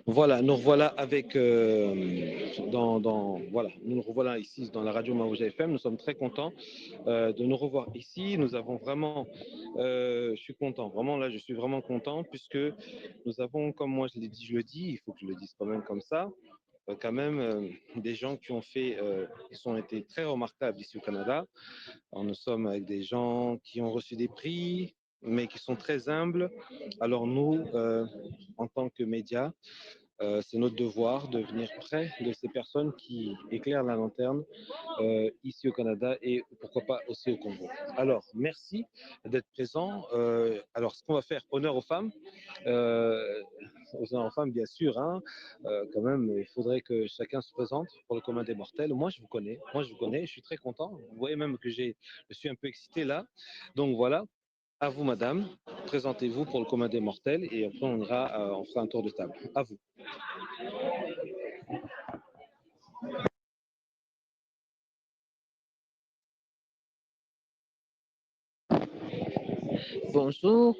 Voilà, nous revoilà avec voilà, nous revoilà ici dans la radio Maouja FM. Nous sommes très contents de nous revoir ici. Nous avons vraiment, je suis content, vraiment là, je suis vraiment content puisque nous avons, comme moi je l'ai dit, je le dis, il faut que je le dise quand même comme ça, quand même des gens qui ont fait, qui ont été très remarquables ici au Canada. Alors, nous sommes avec des gens qui ont reçu des prix, mais qui sont très humbles. Alors nous, en tant que médias, c'est notre devoir de venir près de ces personnes qui éclairent la lanterne ici au Canada et pourquoi pas aussi au Congo. Alors, merci d'être présent. Alors, ce qu'on va faire, honneur aux femmes, euh, honneur aux femmes bien sûr, hein, quand même, il faudrait que chacun se présente pour le commun des mortels. Moi je vous connais, je suis très content. Vous voyez même que je suis un peu excité là. Donc voilà, à vous madame, présentez-vous pour le commun des mortels et après on fera un tour de table. À vous. Bonjour,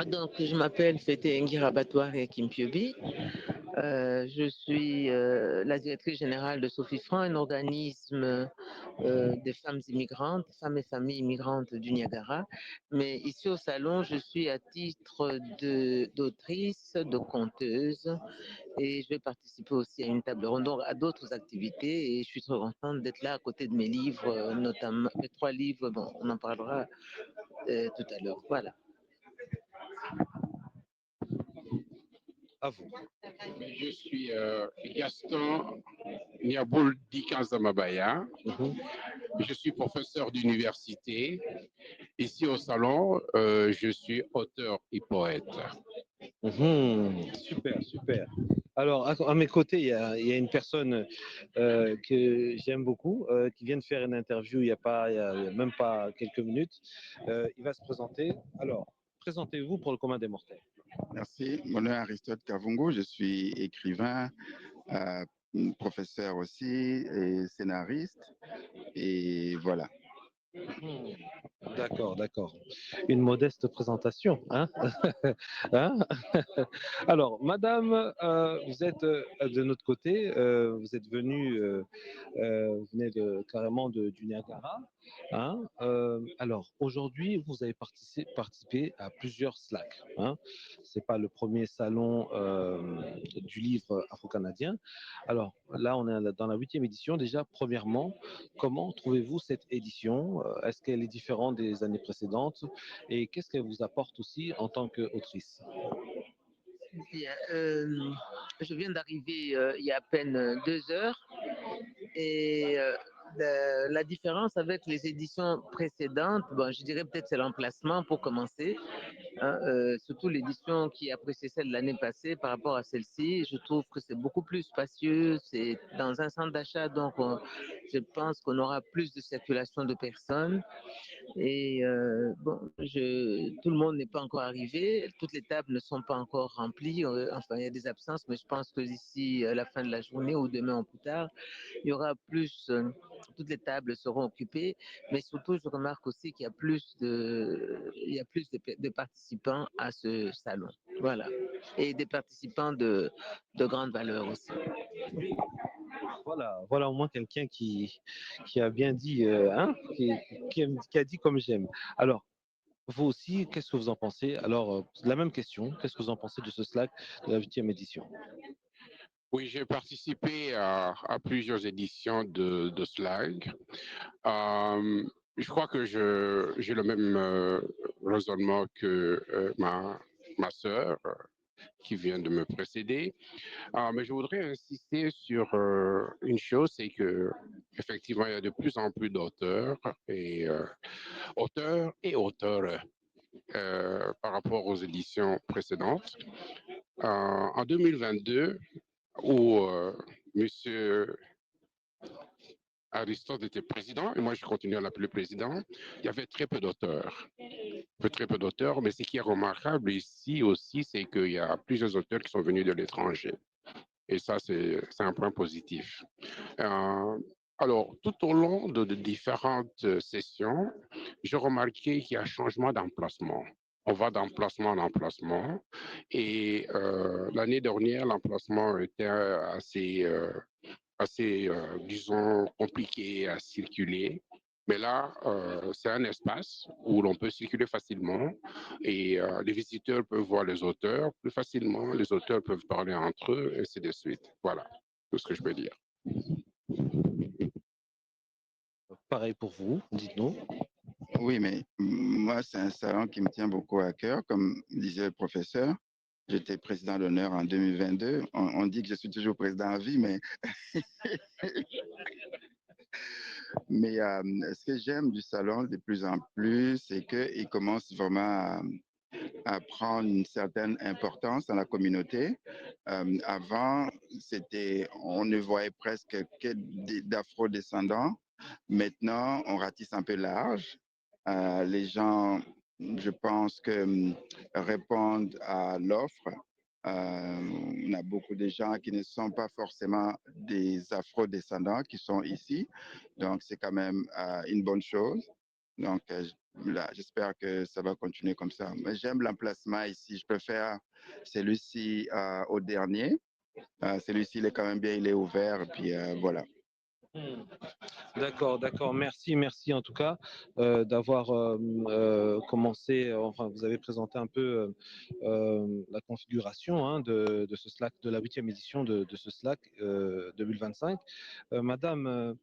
donc je m'appelle Fete Ngira Batouare Kimpiobi. Je suis la directrice générale de Sophie Franc, un organisme des femmes immigrantes, femmes et familles immigrantes du Niagara. Mais ici au salon, je suis à titre d'autrice, de conteuse et je vais participer aussi à une table ronde, donc à d'autres activités et je suis très contente d'être là à côté de mes livres, notamment mes 3 livres, bon, on en parlera tout à l'heure. Voilà. À vous. Je suis Gaston Niaboul Dikazamabaya. Je suis professeur d'université. Ici au salon, je suis auteur et poète. Super, super. Alors, à mes côtés, il y a une personne que j'aime beaucoup, qui vient de faire une interview il y a même pas quelques minutes. Il va se présenter. Alors, présentez-vous pour le commun des mortels. Merci. Mon nom est Aristote Kavungu. Je suis écrivain, euh, professeur aussi et scénariste. Et voilà. D'accord, d'accord. Une modeste présentation, hein? Hein. Alors, madame, vous êtes de notre côté, vous êtes venue, vous venez carrément du Niagara, hein? Alors, aujourd'hui, vous avez participé à plusieurs SLAC, hein? C'est pas le premier salon du livre afro-canadien. Alors, là, on est dans la 8e édition. Déjà, premièrement, comment trouvez-vous cette édition? Est-ce qu'elle est différente des années précédentes? Et qu'est-ce qu'elle vous apporte aussi en tant qu'autrice? Bien, je viens d'arriver il y a à peine 2 heures et la différence avec les éditions précédentes, bon, je dirais peut-être c'est l'emplacement pour commencer, hein, surtout l'édition qui a précédé celle de l'année passée par rapport à celle-ci. Je trouve que c'est beaucoup plus spacieux, c'est dans un centre d'achat, donc je pense qu'on aura plus de circulation de personnes. Et bon, tout le monde n'est pas encore arrivé, toutes les tables ne sont pas encore remplies, enfin il y a des absences, mais je pense que d'ici la fin de la journée ou demain ou plus tard, il y aura plus, toutes les tables seront occupées, mais surtout je remarque aussi qu'il y a plus de participants à ce salon, voilà, et des participants de grande valeur aussi. Voilà, voilà au moins quelqu'un qui a bien dit, hein, qui a dit comme j'aime. Alors, vous aussi, qu'est-ce que vous en pensez? Alors, la même question, qu'est-ce que vous en pensez de ce Slack de la 8e édition? Oui, j'ai participé à plusieurs éditions de SLAG. Je crois que j'ai le même raisonnement que ma sœur qui vient de me précéder. Mais je voudrais insister sur une chose, c'est que effectivement, il y a de plus en plus d'auteurs et auteurs par rapport aux éditions précédentes. En 2022, où Monsieur Aristote était président, et moi je continue à l'appeler président, il y avait très peu d'auteurs. Très peu d'auteurs, mais ce qui est remarquable ici aussi, c'est qu'il y a plusieurs auteurs qui sont venus de l'étranger. Et ça, c'est un point positif. Euh, alors, tout au long de différentes sessions, j'ai remarqué qu'il y a un changement d'emplacement. On va d'emplacement en emplacement. Et l'année dernière, l'emplacement était assez, disons, compliqué à circuler. Mais là, c'est un espace où l'on peut circuler facilement et les visiteurs peuvent voir les auteurs plus facilement, les auteurs peuvent parler entre eux, et ainsi de suite. Voilà tout ce que je peux dire. Pareil pour vous, dites-nous. Oui, mais moi, c'est un salon qui me tient beaucoup à cœur. Comme disait le professeur, j'étais président d'honneur en 2022. On dit que je suis toujours président à vie, mais ce que j'aime du salon de plus en plus, c'est qu'il commence vraiment à prendre une certaine importance dans la communauté. Avant, on ne voyait presque que d'afro-descendants. Maintenant, on ratisse un peu large. Les gens, je pense que répondent à l'offre. On a beaucoup de gens qui ne sont pas forcément des afro-descendants qui sont ici. Donc, c'est quand même une bonne chose. Donc, là, j'espère que ça va continuer comme ça. Mais j'aime l'emplacement ici. Je préfère celui-ci au dernier. Celui-ci, il est quand même bien, il est ouvert. Et puis, voilà. D'accord, d'accord. Merci, merci en tout cas d'avoir commencé. Enfin, vous avez présenté un peu la configuration hein, de ce Slack, de la 8e édition de ce Slack 2025. Madame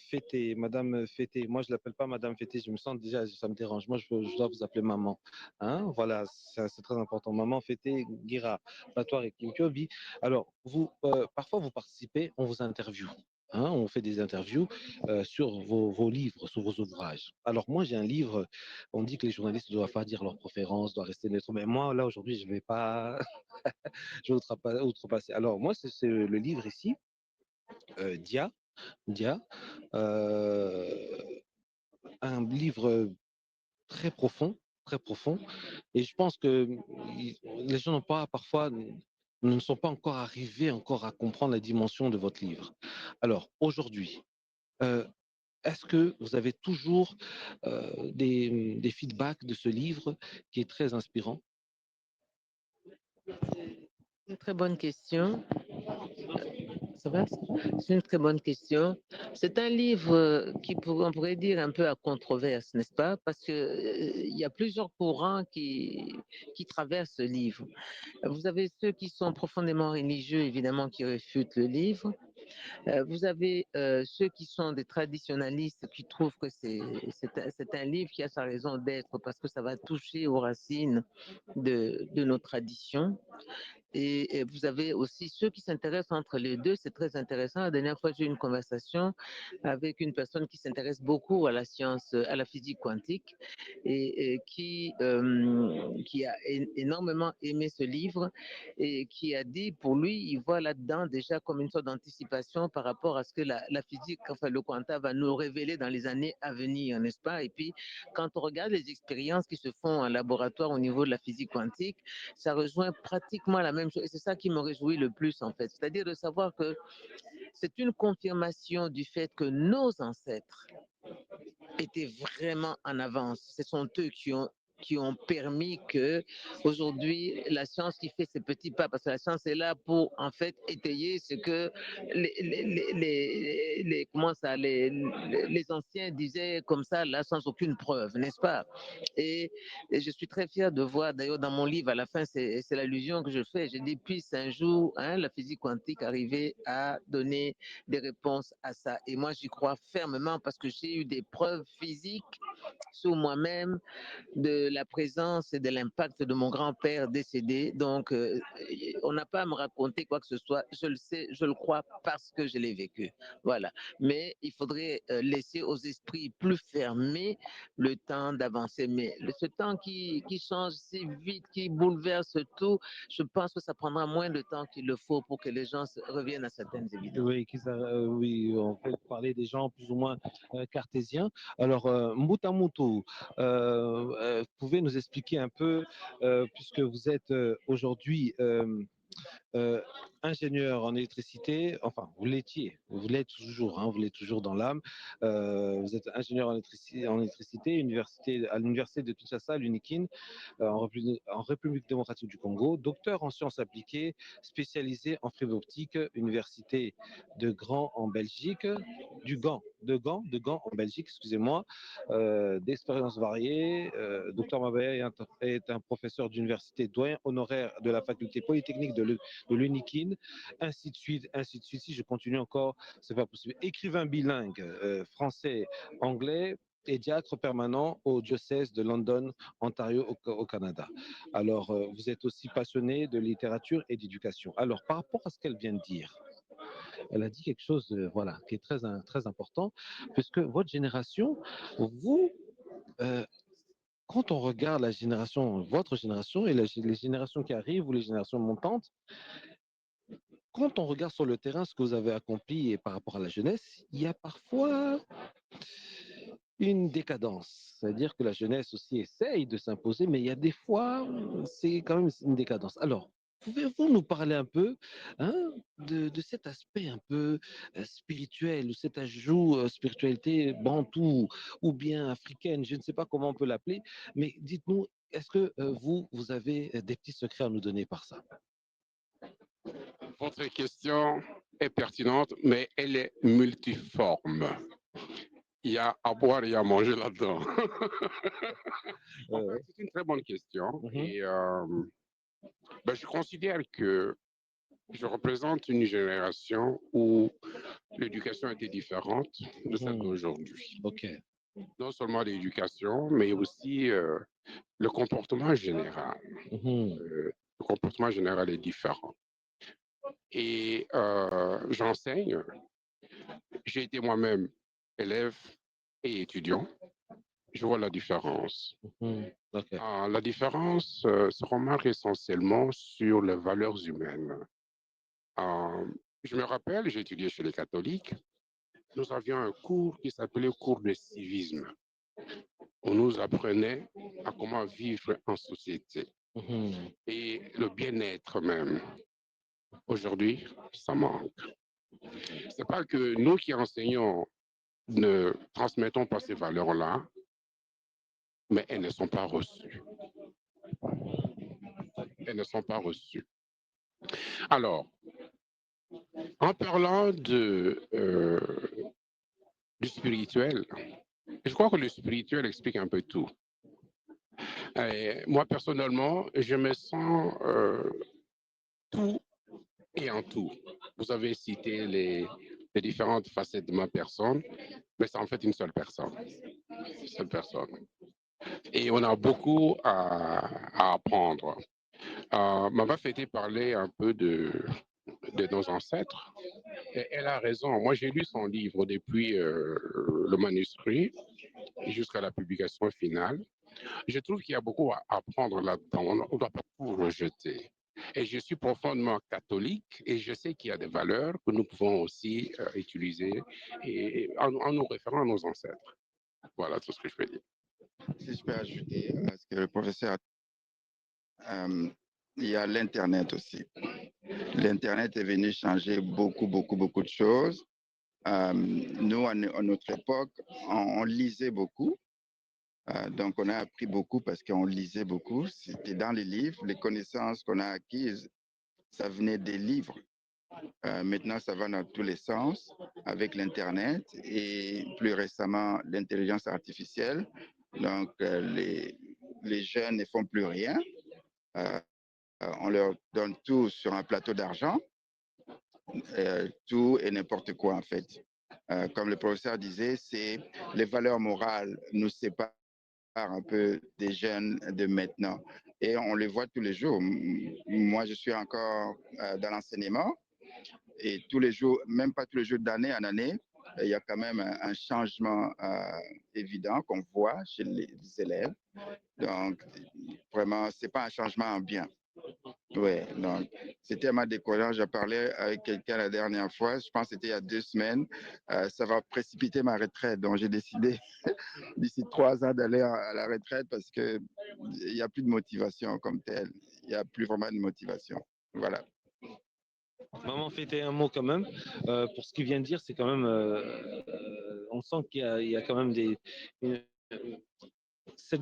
Fété, Madame Fété, moi je l'appelle pas Madame Fété, je me sens déjà, ça me dérange. Moi je dois vous appeler maman. Hein, voilà, c'est très important. Maman Fété Guira, Patoire et Kinkobi. Alors, vous, parfois vous participez, on vous interviewe. Hein, on fait des interviews sur vos livres, sur vos ouvrages. Alors moi j'ai un livre, on dit que les journalistes ne doivent pas dire leurs préférences, doivent rester neutres, mais moi là aujourd'hui je vais pas, je vais outrepasser. Alors moi c'est le livre ici, Dia, Dia, euh, un livre très profond, et je pense que les gens n'ont pas parfois ne sont pas encore arrivés encore à comprendre la dimension de votre livre. Alors aujourd'hui, euh, est-ce que vous avez toujours des feedbacks de ce livre qui est très inspirant? Une très bonne question. Ça va? C'est une très bonne question. C'est un livre on pourrait dire un peu à controverse, n'est-ce pas? Parce que il y a plusieurs courants qui traversent ce livre. Vous avez ceux qui sont profondément religieux, évidemment, qui réfutent le livre. Vous avez ceux qui sont des traditionalistes qui trouvent que c'est un livre qui a sa raison d'être parce que ça va toucher aux racines de nos traditions. Et vous avez aussi ceux qui s'intéressent entre les deux, c'est très intéressant. La dernière fois, j'ai eu une conversation avec une personne qui s'intéresse beaucoup à la science, à la physique quantique, et qui a énormément aimé ce livre et qui a dit, pour lui, il voit là-dedans déjà comme une sorte d'anticipation par rapport à ce que la physique, enfin le quanta va nous révéler dans les années à venir, n'est-ce pas? Et puis, quand on regarde les expériences qui se font en laboratoire au niveau de la physique quantique, ça rejoint pratiquement la même chose. Et c'est ça qui me réjouit le plus, en fait. C'est-à-dire de savoir que c'est une confirmation du fait que nos ancêtres étaient vraiment en avance. Ce sont eux qui ont permis que aujourd'hui la science qui fait ses petits pas, parce que la science est là pour en fait étayer ce que comment ça, les anciens disaient comme ça là sans aucune preuve, n'est-ce pas? Et je suis très fier de voir d'ailleurs dans mon livre à la fin c'est l'allusion que je fais. Je dis puisse un jour hein, la physique quantique arriver à donner des réponses à ça. Et moi j'y crois fermement parce que j'ai eu des preuves physiques sur moi-même de la présence et de l'impact de mon grand-père décédé. Donc, on n'a pas à me raconter quoi que ce soit. Je le sais, je le crois parce que je l'ai vécu. Voilà. Mais il faudrait laisser aux esprits plus fermés le temps d'avancer. Mais ce temps qui change si vite, qui bouleverse tout, je pense que ça prendra moins de temps qu'il le faut pour que les gens reviennent à certaines évidences. Oui, oui, on peut parler des gens plus ou moins cartésiens. Alors, Mbutamutu, pouvez nous expliquer un peu, puisque vous êtes aujourd'hui euh, ingénieur en électricité, enfin, vous l'êtes toujours, hein, vous l'êtes toujours dans l'âme. Vous êtes ingénieur en électricité à l'université de Kinshasa, l'UNIKIN, en République démocratique du Congo, docteur en sciences appliquées, spécialisé en fibre optique, université de Gand en Belgique, de Gand en Belgique, excusez-moi, d'expériences variées. Docteur Mabaya est un professeur d'université, doyen honoraire de la faculté polytechnique de l'UNIKIN, ainsi de suite, ainsi de suite. Si je continue encore, c'est pas possible. Écrivain bilingue, français, anglais, et diacre permanent au diocèse de London, Ontario, au Canada. Alors, vous êtes aussi passionné de littérature et d'éducation. Alors, par rapport à ce qu'elle vient de dire, elle a dit quelque chose voilà, qui est très important, puisque votre génération, vous, euh, quand on regarde la génération, votre génération et les générations qui arrivent ou les générations montantes, quand on regarde sur le terrain ce que vous avez accompli et par rapport à la jeunesse, il y a parfois une décadence. C'est-à-dire que la jeunesse aussi essaye de s'imposer, mais il y a des fois, c'est quand même une décadence. Alors, pouvez-vous nous parler un peu hein, de cet aspect un peu spirituel, ou cet ajout spiritualité bantoue ou bien africaine, je ne sais pas comment on peut l'appeler, mais dites-nous, est-ce que vous avez des petits secrets à nous donner par ça? Votre question est pertinente, mais elle est multiforme. Il y a à boire et à manger là-dedans. En fait, c'est une très bonne question. Et je considère que je représente une génération où l'éducation était différente de celle d'aujourd'hui. Ok. Non seulement l'éducation, mais aussi le comportement général. Le comportement général est différent. Et j'enseigne. J'ai été moi-même élève et étudiant. Je vois la différence. Ok. La différence se remarque essentiellement sur les valeurs humaines. Je me rappelle, j'ai étudié chez les catholiques. Nous avions un cours qui s'appelait cours de civisme. On nous apprenait à comment vivre en société et le bien-être même. Aujourd'hui, ça manque. C'est pas que nous qui enseignons ne transmettons pas ces valeurs-là, mais elles ne sont pas reçues. Elles ne sont pas reçues. Alors, en parlant du spirituel, je crois que le spirituel explique un peu tout. Et moi, personnellement, je me sens tout et en tout. Vous avez cité les différentes facettes de ma personne, mais c'est en fait une seule personne. Une seule personne. Et on a beaucoup à apprendre. Mama Fété parlait un peu de nos ancêtres. Et elle a raison. Moi, j'ai lu son livre depuis le manuscrit jusqu'à la publication finale. Je trouve qu'il y a beaucoup à apprendre là-dedans. On ne doit pas tout rejeter. Et je suis profondément catholique et je sais qu'il y a des valeurs que nous pouvons aussi utiliser en nous référant à nos ancêtres. Voilà tout ce que je peux dire. Si je peux ajouter à ce que le professeur a il y a l'Internet aussi. L'Internet est venu changer beaucoup de choses. Nous, à notre époque, on lisait beaucoup. Donc, on a appris beaucoup parce qu'on lisait beaucoup. C'était dans les livres. Les connaissances qu'on a acquises, ça venait des livres. Maintenant, ça va dans tous les sens avec l'Internet et plus récemment, l'intelligence artificielle. Donc, les jeunes ne font plus rien. On leur donne tout sur un plateau d'argent, tout et n'importe quoi en fait. Comme le professeur disait, c'est les valeurs morales nous séparent un peu des jeunes de maintenant. Et on les voit tous les jours. Moi, je suis encore dans l'enseignement et tous les jours, même pas tous les jours, d'année en année, il y a quand même un changement évident qu'on voit chez les élèves. Donc, vraiment, ce n'est pas un changement en bien. Oui, donc c'était tellement décourageant. J'ai parlé avec quelqu'un la dernière fois, je pense que c'était il y a 2 semaines. Ça va précipiter ma retraite. Donc j'ai décidé d'ici 3 ans d'aller à la retraite parce qu'il n'y a plus de motivation comme telle. Il n'y a plus vraiment de motivation. Voilà. Maman, fêter un mot quand même. Pour ce qu'il vient de dire, c'est quand même. On sent qu'il y a quand même une- cette-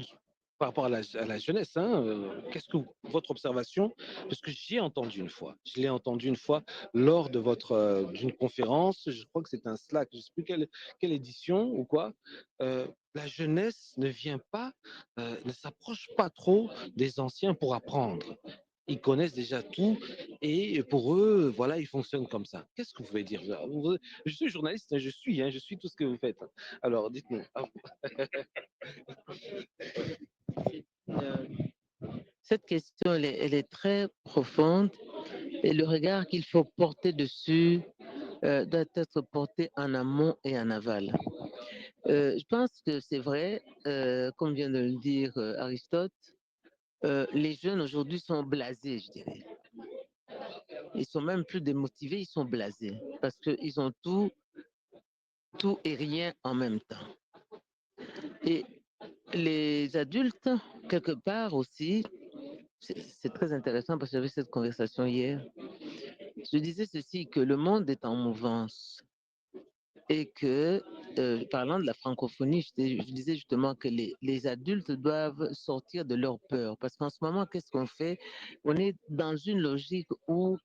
par rapport à la jeunesse, hein, qu'est-ce que votre observation, parce que j'ai entendu une fois, je l'ai entendu une fois lors de d'une conférence, je crois que c'est un Slack, je ne sais plus quelle édition ou quoi, la jeunesse ne vient pas, ne s'approche pas trop des anciens pour apprendre. Ils connaissent déjà tout et pour eux, voilà, ils fonctionnent comme ça. Qu'est-ce que vous pouvez dire? Je suis journaliste, hein, je suis tout ce que vous faites. Alors, dites-nous. Ah, Euh, Cette question, elle est très profonde et le regard qu'il faut porter dessus doit être porté en amont et en aval. Je pense que c'est vrai, comme vient de le dire Aristote, les jeunes aujourd'hui sont blasés, je dirais. Ils sont même plus démotivés, ils sont blasés parce qu'ils ont tout et rien en même temps. Et les adultes, quelque part aussi, c'est très intéressant parce que j'avais cette conversation hier. Je disais ceci, que le monde est en mouvance et que, parlant de la francophonie, je disais justement que les adultes doivent sortir de leur peur. Parce qu'en ce moment, qu'est-ce qu'on fait? On est dans une logique où,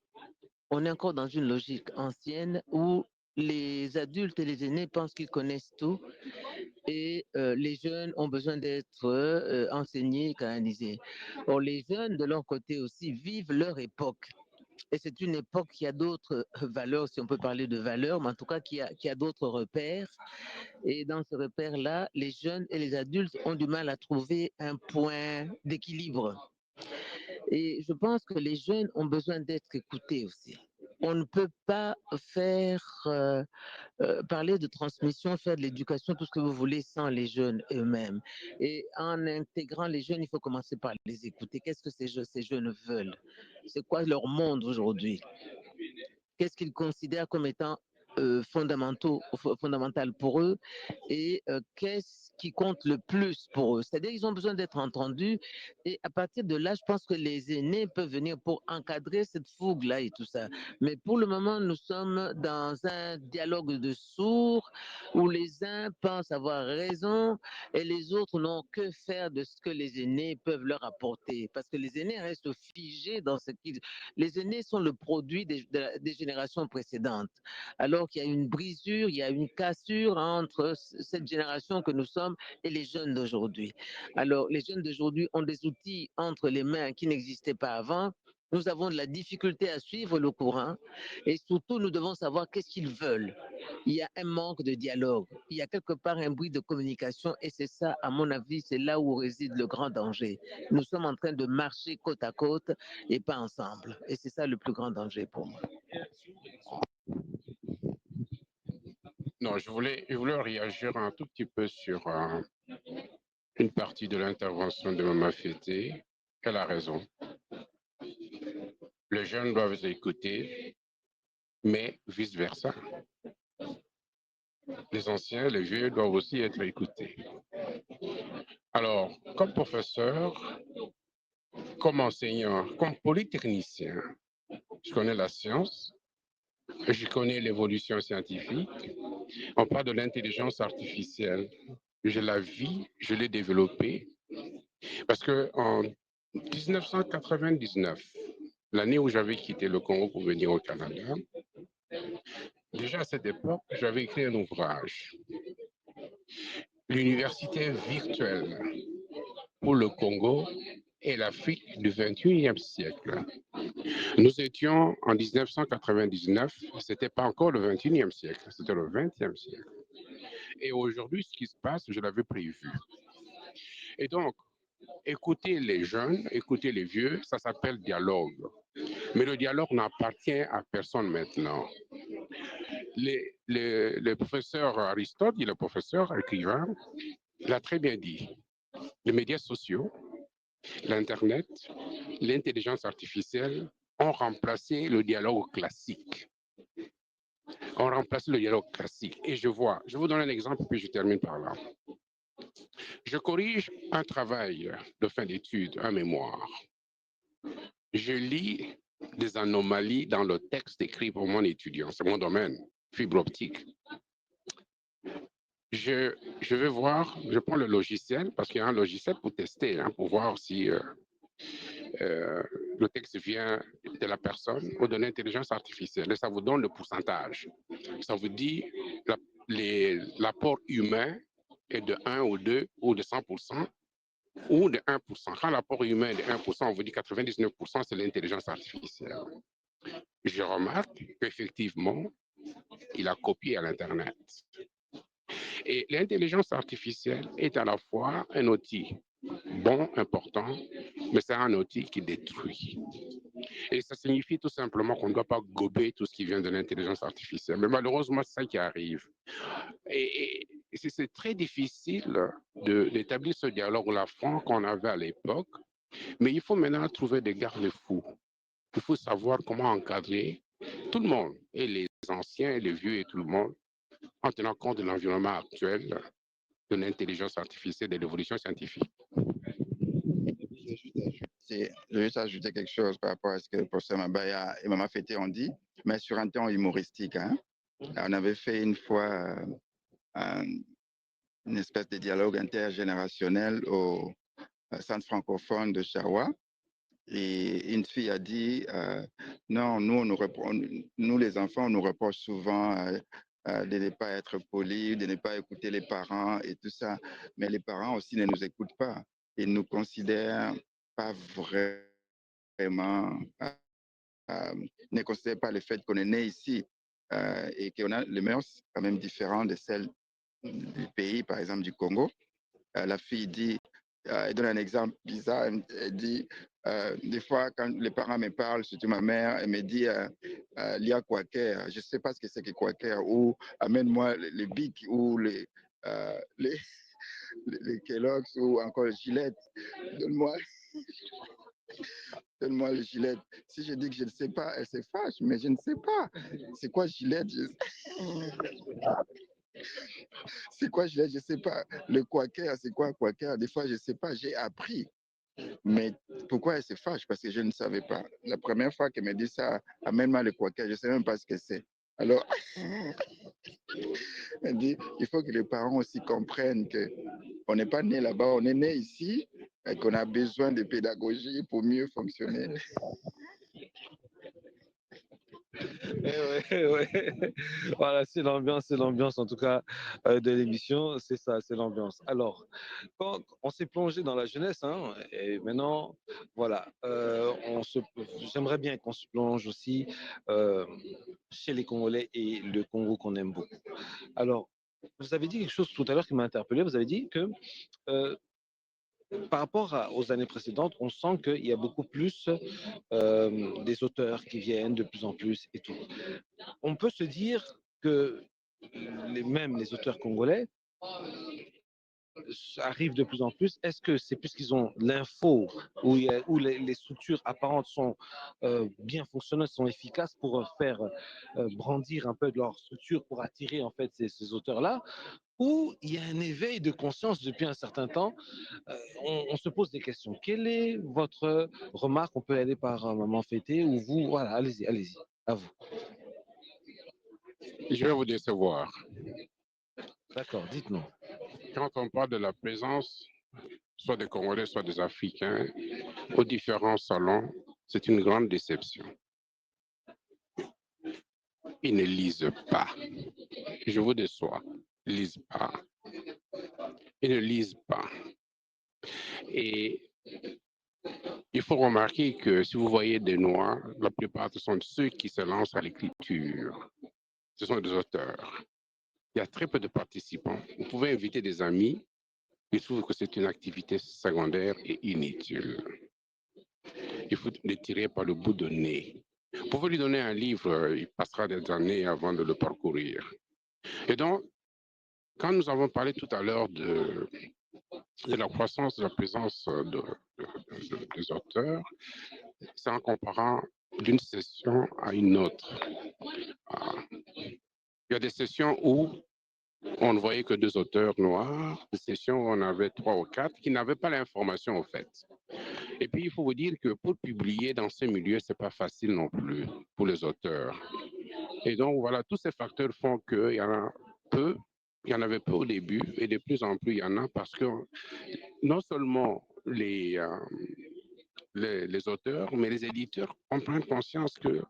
on est encore dans une logique ancienne où les adultes et les aînés pensent qu'ils connaissent tout et les jeunes ont besoin d'être enseignés, canalisés. Or, les jeunes, de leur côté aussi, vivent leur époque. Et c'est une époque qui a d'autres valeurs, si on peut parler de valeurs, mais en tout cas qui a d'autres repères. Et dans ce repère-là, les jeunes et les adultes ont du mal à trouver un point d'équilibre. Et je pense que les jeunes ont besoin d'être écoutés aussi. On ne peut pas faire parler de transmission, faire de l'éducation, tout ce que vous voulez sans les jeunes eux-mêmes. Et en intégrant les jeunes, il faut commencer par les écouter. Qu'est-ce que ces jeunes veulent? C'est quoi leur monde aujourd'hui? Qu'est-ce qu'ils considèrent comme étant fondamental pour eux et qu'est-ce qui compte le plus pour eux. C'est-à-dire qu'ils ont besoin d'être entendus et à partir de là, je pense que les aînés peuvent venir pour encadrer cette fougue-là et tout ça. Mais pour le moment, nous sommes dans un dialogue de sourds où les uns pensent avoir raison et les autres n'ont que faire de ce que les aînés peuvent leur apporter. Parce que les aînés restent figés dans ce qu'ils... Les aînés sont le produit des générations précédentes. Alors qu'il y a une brisure, il y a une cassure entre cette génération que nous sommes et les jeunes d'aujourd'hui. Alors, les jeunes d'aujourd'hui ont des outils entre les mains qui n'existaient pas avant. Nous avons de la difficulté à suivre le courant et surtout, nous devons savoir qu'est-ce qu'ils veulent. Il y a un manque de dialogue, il y a quelque part un bruit de communication et c'est ça, à mon avis, c'est là où réside le grand danger. Nous sommes en train de marcher côte à côte et pas ensemble. Et c'est ça le plus grand danger pour moi. Non, je voulais réagir un tout petit peu sur une partie de l'intervention de Mme Fété. Elle a raison. Les jeunes doivent écouter, mais vice-versa. Les anciens, les vieux doivent aussi être écoutés. Alors, comme professeur, comme enseignant, comme polytechnicien, je connais la science, je connais l'évolution scientifique. On parle de l'intelligence artificielle. Je la vis, je l'ai développée. Parce qu'en 1999, l'année où j'avais quitté le Congo pour venir au Canada, déjà à cette époque, j'avais écrit un ouvrage, L'université virtuelle pour le Congo et l'Afrique du 21e siècle. Nous étions en 1999, ce n'était pas encore le 21e siècle, c'était le 20e siècle. Et aujourd'hui, ce qui se passe, je l'avais prévu. Et donc, écouter les jeunes, écouter les vieux, ça s'appelle dialogue. Mais le dialogue n'appartient à personne maintenant. Le professeur Aristote, il est le professeur écrivain, l'a très bien dit. Les médias sociaux, l'Internet, l'intelligence artificielle ont remplacé le dialogue classique. Ont remplacé le dialogue classique. Et je vous donne un exemple, puis je termine par là. Je corrige un travail de fin d'études, un mémoire. Je lis des anomalies dans le texte écrit pour mon étudiant. C'est mon domaine, fibre optique. Je vais voir, je prends le logiciel, parce qu'il y a un logiciel pour tester, hein, pour voir si le texte vient de la personne ou de l'intelligence artificielle. Et ça vous donne le pourcentage. Ça vous dit l'apport humain est de 1 ou 2 ou de 100% ou de 1%. Quand l'apport humain est de 1%, on vous dit 99%, c'est l'intelligence artificielle. Je remarque qu'effectivement, il a copié à l'Internet. Et l'intelligence artificielle est à la fois un outil bon, important, mais c'est un outil qui détruit. Et ça signifie tout simplement qu'on ne doit pas gober tout ce qui vient de l'intelligence artificielle. Mais malheureusement, c'est ça qui arrive. Et c'est très difficile d'établir ce dialogue-là franc qu'on avait à l'époque, mais il faut maintenant trouver des garde-fous. Il faut savoir comment encadrer tout le monde, et les anciens, et les vieux, et tout le monde, en tenant compte de l'environnement actuel, de l'intelligence artificielle et de l'évolution scientifique. Je vais juste ajouter quelque chose par rapport à ce que le professeur Mabaya et Maman Fété ont dit, mais sur un ton humoristique. Hein. On avait fait une fois une espèce de dialogue intergénérationnel au centre francophone de Charwa. Et une fille a dit, non, nous les enfants, on nous reproche souvent de ne pas être polis, de ne pas écouter les parents et tout ça. Mais les parents aussi ne nous écoutent pas. Ils ne nous considèrent pas vraiment, ne considèrent pas le fait qu'on est né ici et qu'on a les mœurs quand même différentes de celles du pays, par exemple du Congo. La fille dit, elle donne un exemple bizarre, elle dit, des fois quand les parents me parlent, surtout ma mère, elle me dit, Lia Quaker, je ne sais pas ce que c'est que Quaker, ou amène-moi les bics, ou les Kellogg's, ou encore les Gillette, donne-moi donne-moi les Gillette. Si je dis que je ne sais pas, elle se fâche, mais je ne sais pas. C'est quoi Gillette? C'est quoi Gillette? Je ne sais pas. Le Quaker, c'est quoi Quaker? Des fois, je ne sais pas, j'ai appris. Mais pourquoi elle se fâche? Parce que je ne savais pas. La première fois qu'elle me dit ça, amène-moi le Quaker, je ne sais même pas ce que c'est. Alors, elle dit, il faut que les parents aussi comprennent qu'on n'est pas né là-bas, on est né ici et qu'on a besoin de pédagogie pour mieux fonctionner. Voilà, c'est l'ambiance en tout cas de l'émission, c'est ça, c'est l'ambiance. Alors, quand on s'est plongé dans la jeunesse, hein, et maintenant, voilà, j'aimerais bien qu'on se plonge aussi euh, chez les Congolais et le Congo qu'on aime beaucoup. Alors, vous avez dit quelque chose tout à l'heure qui m'a interpellé. Vous avez dit que euh, par rapport aux années précédentes, on sent qu'il y a beaucoup plus des auteurs qui viennent de plus en plus et tout. On peut se dire que même les auteurs congolais arrivent de plus en plus. Est-ce que c'est puisqu'ils ont l'info où les structures apparentes sont bien fonctionnelles, sont efficaces pour faire brandir un peu de leur structure pour attirer en fait ces auteurs-là, ou il y a un éveil de conscience depuis un certain temps. On se pose des questions. Quelle est votre remarque? On peut aller par Maman Fété ou vous. Voilà, allez-y, allez-y, à vous. Je vais vous décevoir. D'accord, dites-nous. Quand on parle de la présence, soit des Congolais, soit des Africains, aux différents salons, c'est une grande déception. Ils ne lisent pas. Je vous déçois. Ils ne lisent pas. Ils ne lisent pas. Et il faut remarquer que si vous voyez des Noirs, la plupart ce sont ceux qui se lancent à l'écriture. Ce sont des auteurs. Il y a très peu de participants. Vous pouvez inviter des amis. Ils trouvent que c'est une activité secondaire et inutile. Il faut les tirer par le bout de nez. Vous pouvez lui donner un livre, il passera des années avant de le parcourir. Et donc, quand nous avons parlé tout à l'heure de la croissance de la présence des auteurs, c'est en comparant d'une session à une autre. Il y a des sessions où on ne voyait que 2 auteurs noirs. Des sessions où on avait 3 ou 4 qui n'avaient pas l'information, au fait. Et puis, il faut vous dire que pour publier dans ces milieux, ce n'est pas facile non plus pour les auteurs. Et donc, voilà, tous ces facteurs font qu'il y en a peu, il y en avait peu au début, et de plus en plus, il y en a parce que non seulement les auteurs, mais les éditeurs en prennent conscience que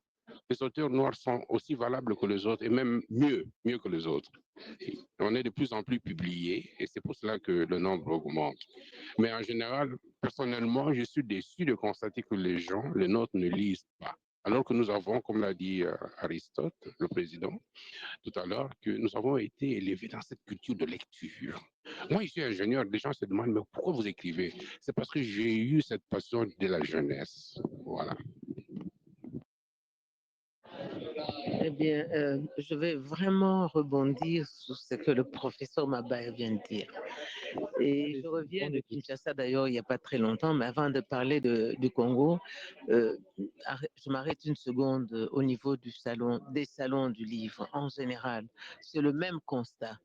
les auteurs noirs sont aussi valables que les autres, et même mieux que les autres. On est de plus en plus publiés, et c'est pour cela que le nombre augmente. Mais en général, personnellement, je suis déçu de constater que les nôtres ne lisent pas. Alors que nous avons, comme l'a dit Aristote, le président, tout à l'heure, que nous avons été élevés dans cette culture de lecture. Moi, je suis ingénieur, les gens se demandent, mais pourquoi vous écrivez? C'est parce que j'ai eu cette passion de la jeunesse. Voilà. Eh bien, je vais vraiment rebondir sur ce que le professeur Mabaye vient de dire. Et je reviens de Kinshasa d'ailleurs il n'y a pas très longtemps, mais avant de parler du Congo, je m'arrête une seconde au niveau des salons du livre en général. C'est le même constat.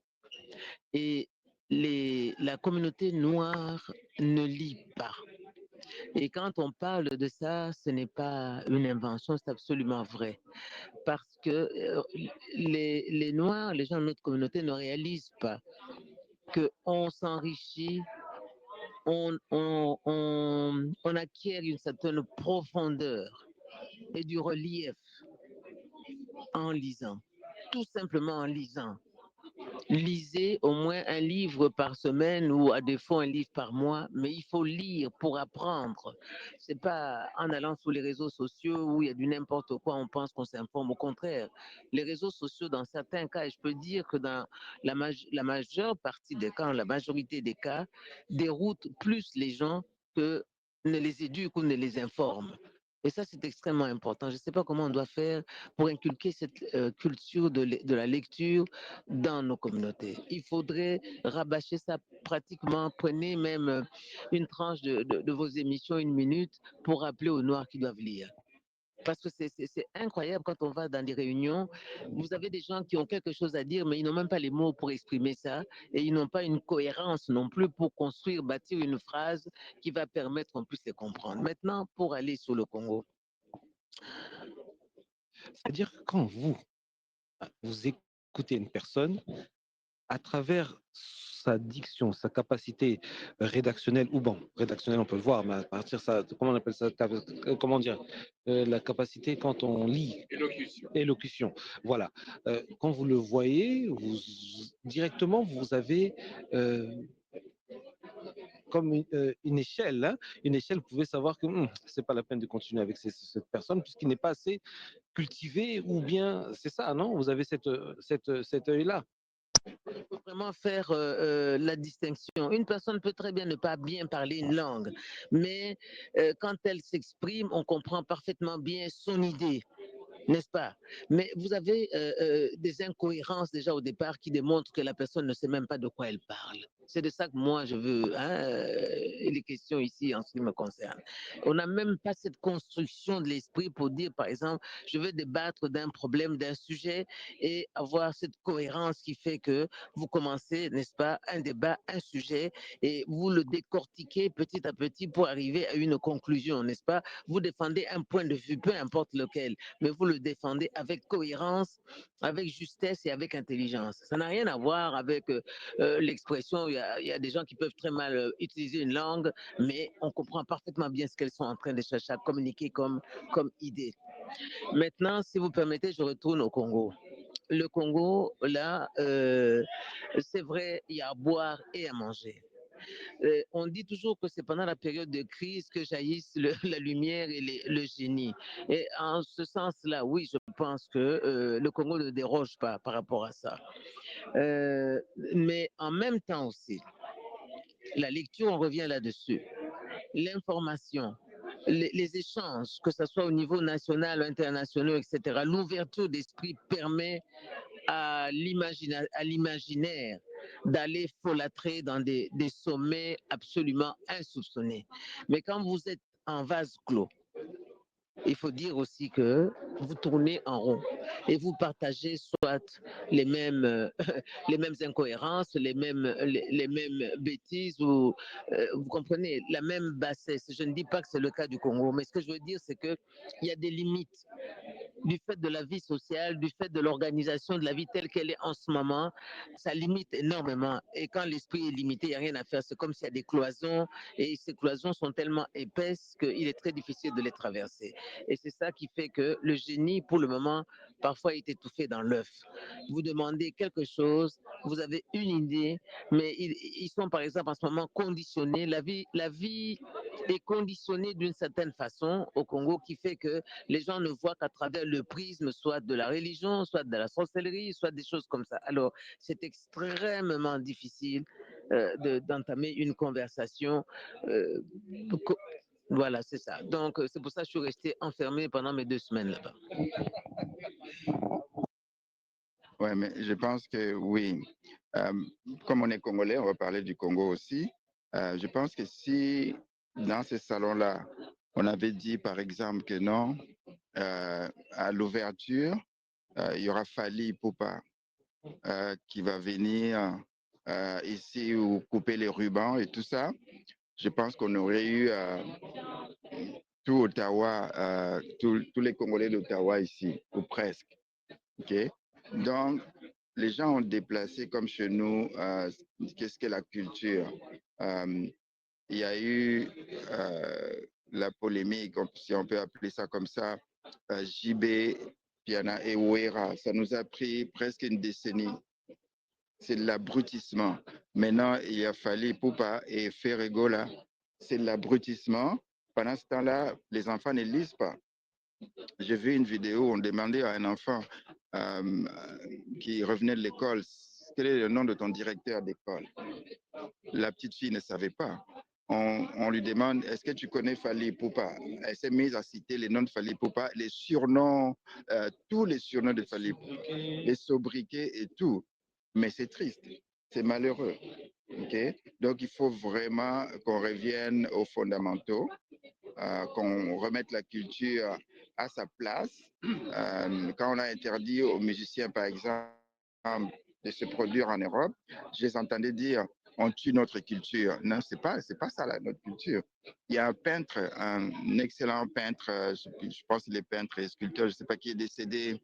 Et la communauté noire ne lit pas. Et quand on parle de ça, ce n'est pas une invention, c'est absolument vrai. Parce que les Noirs, les gens de notre communauté ne réalisent pas qu'on s'enrichit, on acquiert une certaine profondeur et du relief en lisant, tout simplement en lisant. Lisez au moins un livre par semaine ou à défaut un livre par mois, mais il faut lire pour apprendre. C'est pas en allant sur les réseaux sociaux où il y a du n'importe quoi, on pense qu'on s'informe. Au contraire, les réseaux sociaux, dans certains cas, et je peux dire que dans la majeure partie des cas, la majorité des cas, déroutent plus les gens que ne les éduquent ou ne les informent. Et ça, c'est extrêmement important. Je ne sais pas comment on doit faire pour inculquer cette culture de la lecture dans nos communautés. Il faudrait rabâcher ça pratiquement. Prenez même une tranche de vos émissions, 1 minute, pour rappeler aux Noirs qui doivent lire. Parce que c'est incroyable quand on va dans des réunions, vous avez des gens qui ont quelque chose à dire, mais ils n'ont même pas les mots pour exprimer ça, et ils n'ont pas une cohérence non plus pour construire, bâtir une phrase qui va permettre qu'on puisse les comprendre. Maintenant, pour aller sur le Congo. C'est-à-dire que quand vous écoutez une personne, à travers sa diction, sa capacité rédactionnelle, ou bon, rédactionnelle, on peut le voir, mais à partir de ça, comment on appelle ça, comment dire, la capacité quand on lit. Élocution. Voilà. Quand vous le voyez, directement, vous avez comme une échelle, hein, une échelle, vous pouvez savoir que c'est pas la peine de continuer avec cette personne puisqu'il n'est pas assez cultivé, ou bien, c'est ça, non? Vous avez cet œil-là. Il faut vraiment faire la distinction. Une personne peut très bien ne pas bien parler une langue, mais quand elle s'exprime, on comprend parfaitement bien son idée, n'est-ce pas? Mais vous avez des incohérences déjà au départ qui démontrent que la personne ne sait même pas de quoi elle parle. C'est de ça que moi je veux, hein, les questions ici en ce qui me concerne. On n'a même pas cette construction de l'esprit pour dire, par exemple, je veux débattre d'un problème, d'un sujet et avoir cette cohérence qui fait que vous commencez, n'est-ce pas, un débat, un sujet et vous le décortiquez petit à petit pour arriver à une conclusion, n'est-ce pas? Vous défendez un point de vue, peu importe lequel, mais vous le défendez avec cohérence, avec justesse et avec intelligence. Ça n'a rien à voir avec l'expression. Il y a des gens qui peuvent très mal utiliser une langue, mais on comprend parfaitement bien ce qu'elles sont en train de chercher à communiquer comme idée. Maintenant, si vous permettez, je retourne au Congo. Le Congo, là, c'est vrai, il y a à boire et à manger. On dit toujours que c'est pendant la période de crise que jaillissent la lumière et le génie. Et en ce sens-là, oui, je pense que le Congo ne déroge pas par rapport à ça. Mais en même temps aussi, la lecture, on revient là-dessus. L'information, les échanges, que ce soit au niveau national, international, etc., l'ouverture d'esprit permet à l'imaginaire d'aller folâtrer dans des sommets absolument insoupçonnés. Mais quand vous êtes en vase clos, il faut dire aussi que vous tournez en rond et vous partagez soit les mêmes, les mêmes incohérences, les mêmes bêtises, ou vous comprenez, la même bassesse. Je ne dis pas que c'est le cas du Congo, mais ce que je veux dire, c'est qu'il y a des limites du fait de la vie sociale, du fait de l'organisation de la vie telle qu'elle est en ce moment, ça limite énormément. Et quand l'esprit est limité, il n'y a rien à faire. C'est comme s'il y a des cloisons, et ces cloisons sont tellement épaisses qu'il est très difficile de les traverser. Et c'est ça qui fait que le génie, pour le moment, parfois est étouffé dans l'œuf. Vous demandez quelque chose, vous avez une idée, mais ils sont par exemple en ce moment conditionnés. La vie est conditionnée d'une certaine façon au Congo qui fait que les gens ne voient qu'à travers le prisme, soit de la religion, soit de la sorcellerie, soit des choses comme ça. Alors, c'est extrêmement difficile d'entamer une conversation. euh, voilà, c'est ça. Donc, c'est pour ça que je suis resté enfermé pendant mes 2 semaines là-bas. Ouais, mais je pense que oui. Euh, Comme on est congolais, on va parler du Congo aussi. Je pense que si dans ces salons-là, on avait dit par exemple que non, à l'ouverture, il y aura Fally Ipupa qui va venir ici ou couper les rubans et tout ça, je pense qu'on aurait eu tout Ottawa, tous les Congolais d'Ottawa ici, ou presque. OK? Donc, les gens ont déplacé comme chez nous, qu'est-ce qu'est la culture? Il y a eu la polémique, si on peut appeler ça comme ça, JB, Piana et Ouera. Ça nous a pris presque une décennie. C'est de l'abrutissement. Maintenant, il a fallu Poupa et Ferregola. C'est de l'abrutissement. Pendant ce temps-là, les enfants ne lisent pas. J'ai vu une vidéo où on demandait à un enfant euh, qui revenait de l'école, quel est le nom de ton directeur d'école? La petite fille ne savait pas. On lui demande, est-ce que tu connais Fally Poupa? Elle s'est mise à citer les noms de Fally Poupa, les surnoms, tous les surnoms de Fally Poupa, les sobriquets et tout. Mais c'est triste, c'est malheureux. Okay? Donc, il faut vraiment qu'on revienne aux fondamentaux, qu'on remette la culture à sa place. Quand on a interdit aux musiciens, par exemple, de se produire en Europe, je les entendais dire on tue notre culture. Non, c'est pas ça notre culture. Il y a un peintre, un excellent peintre, je pense qu'il est peintre et sculpteur, je ne sais pas qui est décédé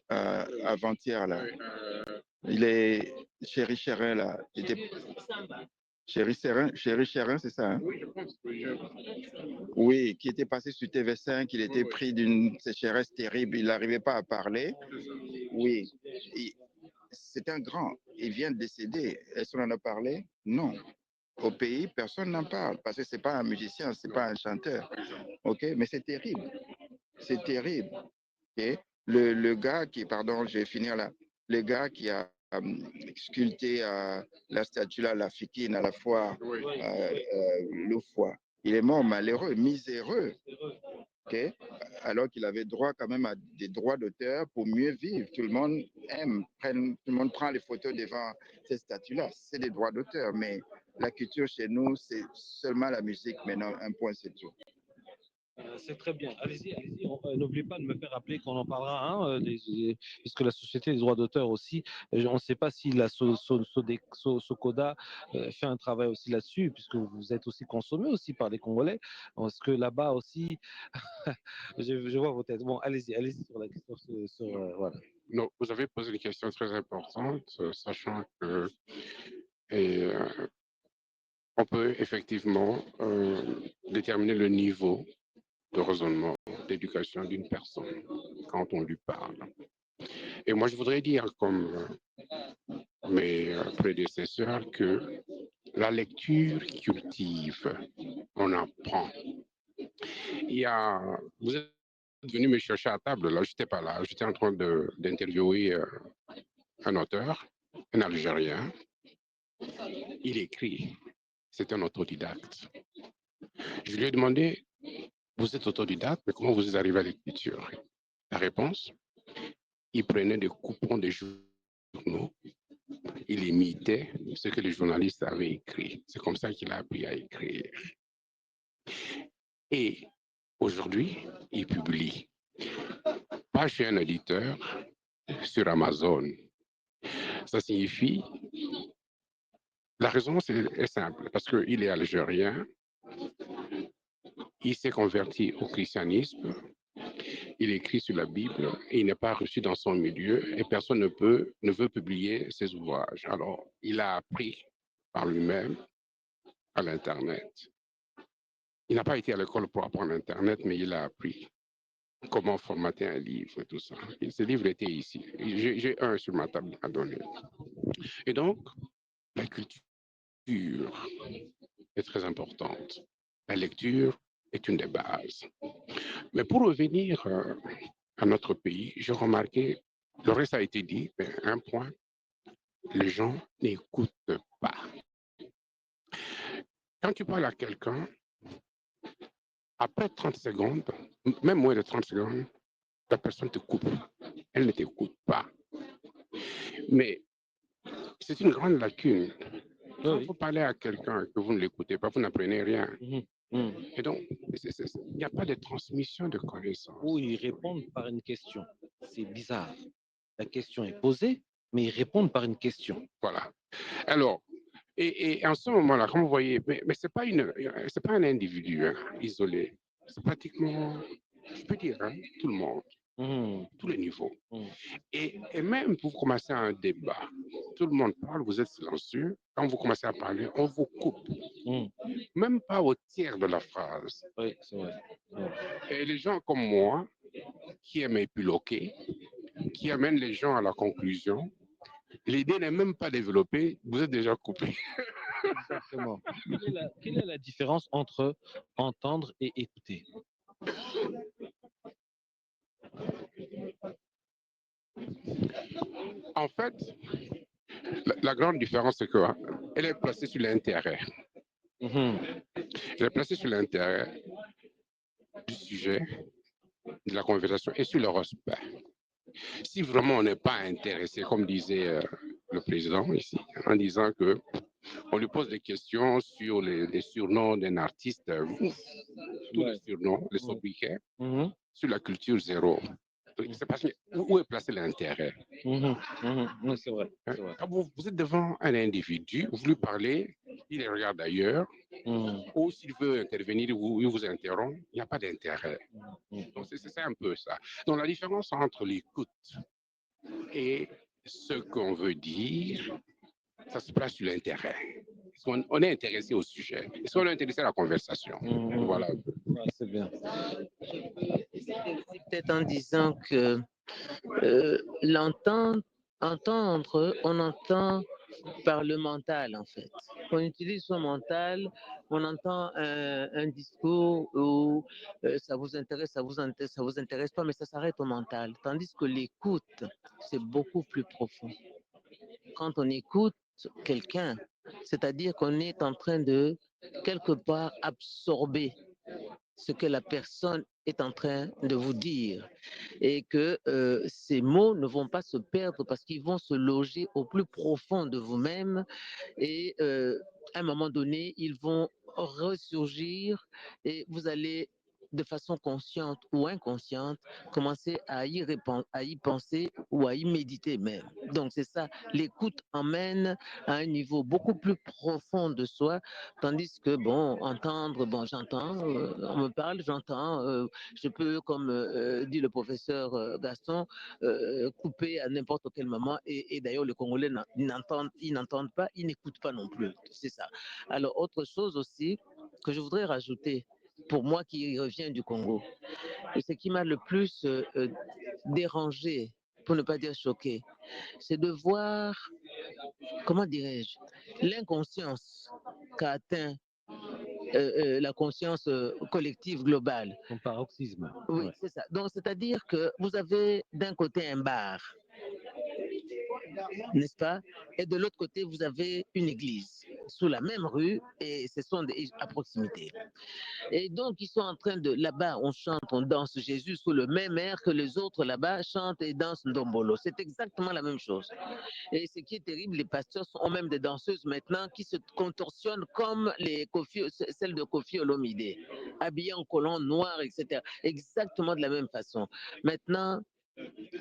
avant-hier là. Il est Chéri Chérin là. Chéri Chérin, c'est ça, hein? Oui, je pense que Oui, qui était passé sur TV5, il était pris d'une sécheresse terrible, il n'arrivait pas à parler. Oui, c'est un grand. Il vient de décéder. Est-ce qu'on en a parlé? Non. Au pays, personne n'en parle parce que c'est pas un musicien, c'est pas un chanteur. Ok, mais c'est terrible. C'est terrible. Ok? Le gars qui, pardon, je vais finir là. Le gars qui a sculpté la statue là, la Fikine à la fois, le foie. Il est mort malheureux, miséreux. Okay? Alors qu'il avait droit quand même à des droits d'auteur pour mieux vivre. Tout le monde aime, tout le monde prend les photos devant ces statues-là. C'est des droits d'auteur, mais la culture chez nous, c'est seulement la musique. Maintenant, un point, c'est tout. C'est très bien. Allez-y, allez-y. N'oubliez pas de me faire rappeler qu'on en parlera, hein, puisque la société des droits d'auteur aussi, on ne sait pas si la Socoda fait un travail aussi là-dessus, puisque vous êtes aussi consommé aussi par les Congolais. Parce que là-bas aussi, je vois vos têtes. Bon, allez-y sur la question. Voilà. Non, vous avez posé une question très importante, sachant que et, on peut effectivement déterminer le niveau de raisonnement, d'éducation d'une personne quand on lui parle. Et moi, je voudrais dire, comme mes prédécesseurs, que la lecture cultive, on apprend. Vous êtes venu me chercher à table, là, je n'étais pas là, j'étais en train d'interviewer un auteur, un Algérien. Il écrit, c'est un autodidacte. Je lui ai demandé, vous êtes autodidacte, mais comment vous êtes arrivé à l'écriture? La réponse, il prenait des coupons de journaux, il imitait ce que les journalistes avaient écrit. C'est comme ça qu'il a appris à écrire. Et Aujourd'hui, il publie. Pas chez un éditeur, sur Amazon. Ça signifie, la raison est simple, parce qu'il est algérien, il s'est converti au christianisme, il écrit sur la Bible, et il n'est pas reçu dans son milieu et personne ne veut publier ses ouvrages. Alors, il a appris par lui-même à l'Internet. Il n'a pas été à l'école pour apprendre l'Internet, mais il a appris comment formater un livre et tout ça. Et ce livre était ici. J'ai un sur ma table à donner. Et donc, la culture est très importante. La lecture est une des bases. Mais pour revenir à notre pays, j'ai remarqué, le reste a été dit, mais un point, les gens n'écoutent pas. Quand tu parles à quelqu'un, après 30 secondes, même moins de 30 secondes, la personne te coupe. Elle ne t'écoute pas. Mais c'est une grande lacune. Quand vous parlez à quelqu'un et que vous ne l'écoutez pas, vous n'apprenez rien. Et donc, il n'y a pas de transmission de connaissances. Ou ils répondent par une question. C'est bizarre. La question est posée, mais ils répondent par une question. Voilà. Alors, et en ce moment-là, comme vous voyez, mais ce n'est pas un individu isolé. C'est pratiquement, je peux dire, tout le monde, tous les niveaux. Et même pour commencer un débat, tout le monde parle, vous êtes silencieux. Quand vous commencez à parler, on vous coupe. Même pas au tiers de la phrase. Oui, c'est vrai. Et les gens comme moi, qui aiment épiloguer, qui amènent les gens à la conclusion, l'idée n'est même pas développée, vous êtes déjà coupé. Exactement. Quelle est la différence entre entendre et écouter? En fait, la grande différence, c'est qu'elle est placée sur l'intérêt. Elle est placée sur l'intérêt du sujet, de la conversation et sur le respect. Si vraiment on n'est pas intéressé, comme disait le président ici, en disant que on lui pose des questions sur les surnoms d'un artiste, tous les surnoms, les sobriquets, sur la culture zéro. C'est parce que où est placé l'intérêt? C'est vrai. Quand vous êtes devant un individu, vous lui parlez, il regarde ailleurs, ou s'il veut intervenir, il vous interrompt, il n'y a pas d'intérêt. Donc c'est un peu ça. Donc la différence entre l'écoute et ce qu'on veut dire, ça se place sur l'intérêt. On est intéressé au sujet. Est-ce qu'on est intéressé à la conversation? Voilà. Ouais, c'est bien. Peut-être en disant que entendre, on entend par le mental en fait. On utilise son mental, on entend un discours où ça vous intéresse, ça vous intéresse pas, mais ça s'arrête au mental. Tandis que l'écoute, c'est beaucoup plus profond. Quand on écoute quelqu'un, c'est-à-dire qu'on est en train de quelque part absorber ce que la personne est en train de vous dire et que ces mots ne vont pas se perdre parce qu'ils vont se loger au plus profond de vous-même et à un moment donné, ils vont ressurgir et vous allez de façon consciente ou inconsciente, commencer à y penser ou à y méditer même. Donc c'est ça, l'écoute emmène à un niveau beaucoup plus profond de soi, tandis que, bon, entendre, bon, j'entends, on me parle, j'entends, je peux, comme dit le professeur Gaston, couper à n'importe quel moment, et d'ailleurs, les Congolais ils n'entendent pas, ils n'écoutent pas non plus, c'est ça. Alors, autre chose aussi que je voudrais rajouter, pour moi qui reviens du Congo, et ce qui m'a le plus dérangé, pour ne pas dire choqué, c'est de voir, comment dirais-je, l'inconscience qu'a atteint la conscience collective globale. Son paroxysme. Oui, c'est ça. Donc, c'est-à-dire que vous avez d'un côté un bar, n'est-ce pas? Et de l'autre côté, vous avez une église sous la même rue et ce sont à proximité. Et donc, ils sont en train de, là-bas, on chante, on danse Jésus sous le même air que les autres là-bas chantent et dansent Ndombolo. C'est exactement la même chose. Et ce qui est terrible, les pasteurs ont même des danseuses maintenant qui se contorsionnent comme celles de Kofi Olomide. habillés en collant noir, etc. Exactement de la même façon. Maintenant,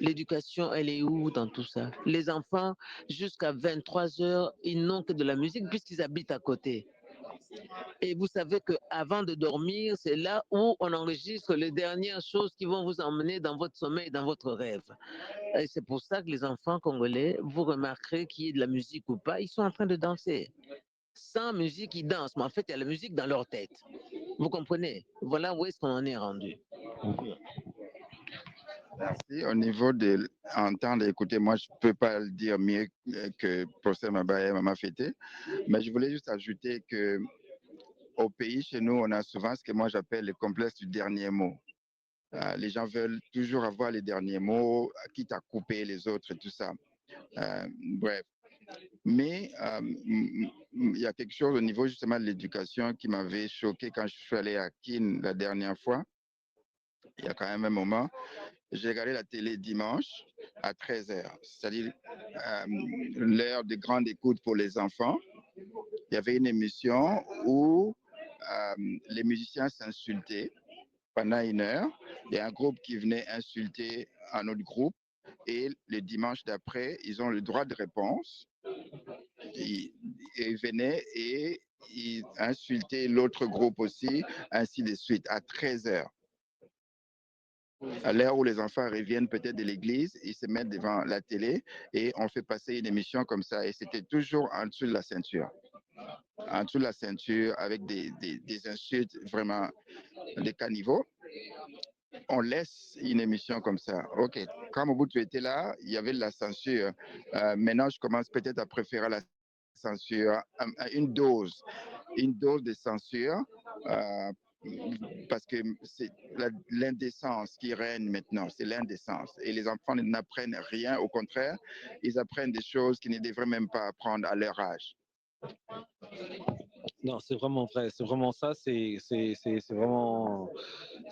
l'éducation, elle est où dans tout ça? Les enfants, jusqu'à 23 heures, ils n'ont que de la musique puisqu'ils habitent à côté. Et vous savez qu'avant de dormir, c'est là où on enregistre les dernières choses qui vont vous emmener dans votre sommeil, dans votre rêve. Et c'est pour ça que les enfants congolais, vous remarquerez qu'il y ait de la musique ou pas, ils sont en train de danser. Sans musique, ils dansent, mais en fait, il y a la musique dans leur tête. Vous comprenez? Voilà où est-ce qu'on en est rendu. Merci. Au niveau de entendre, écouter, moi, je ne peux pas le dire mieux que Professeur Mabaye Mama Fete, mais je voulais juste ajouter que au pays, chez nous, on a souvent ce que moi j'appelle le complexe du dernier mot. Les gens veulent toujours avoir les derniers mots, quitte à couper les autres et tout ça. Bref. Mais il y a quelque chose au niveau justement de l'éducation qui m'avait choqué quand je suis allé à Kin la dernière fois. Il y a quand même un moment, j'ai regardé la télé dimanche à 13 h, c'est-à-dire l'heure de grande écoute pour les enfants. Il y avait une émission où les musiciens s'insultaient pendant 1 heure. Il y a un groupe qui venait insulter un autre groupe et le dimanche d'après, ils ont le droit de réponse. Ils venaient et ils insultaient l'autre groupe aussi, ainsi de suite, à 13 h. À l'heure où les enfants reviennent peut-être de l'église, ils se mettent devant la télé et on fait passer une émission comme ça. Et c'était toujours en dessous de la ceinture. En dessous de la ceinture, avec des insultes vraiment de caniveau. On laisse une émission comme ça. OK. Quand Mobutu était là, il y avait de la censure. Maintenant, je commence peut-être à préférer la censure, une dose de censure, parce que c'est l'indécence qui règne maintenant, c'est l'indécence. Et les enfants n'apprennent rien, au contraire, ils apprennent des choses qu'ils ne devraient même pas apprendre à leur âge. Non, c'est vraiment vrai, c'est vraiment ça, c'est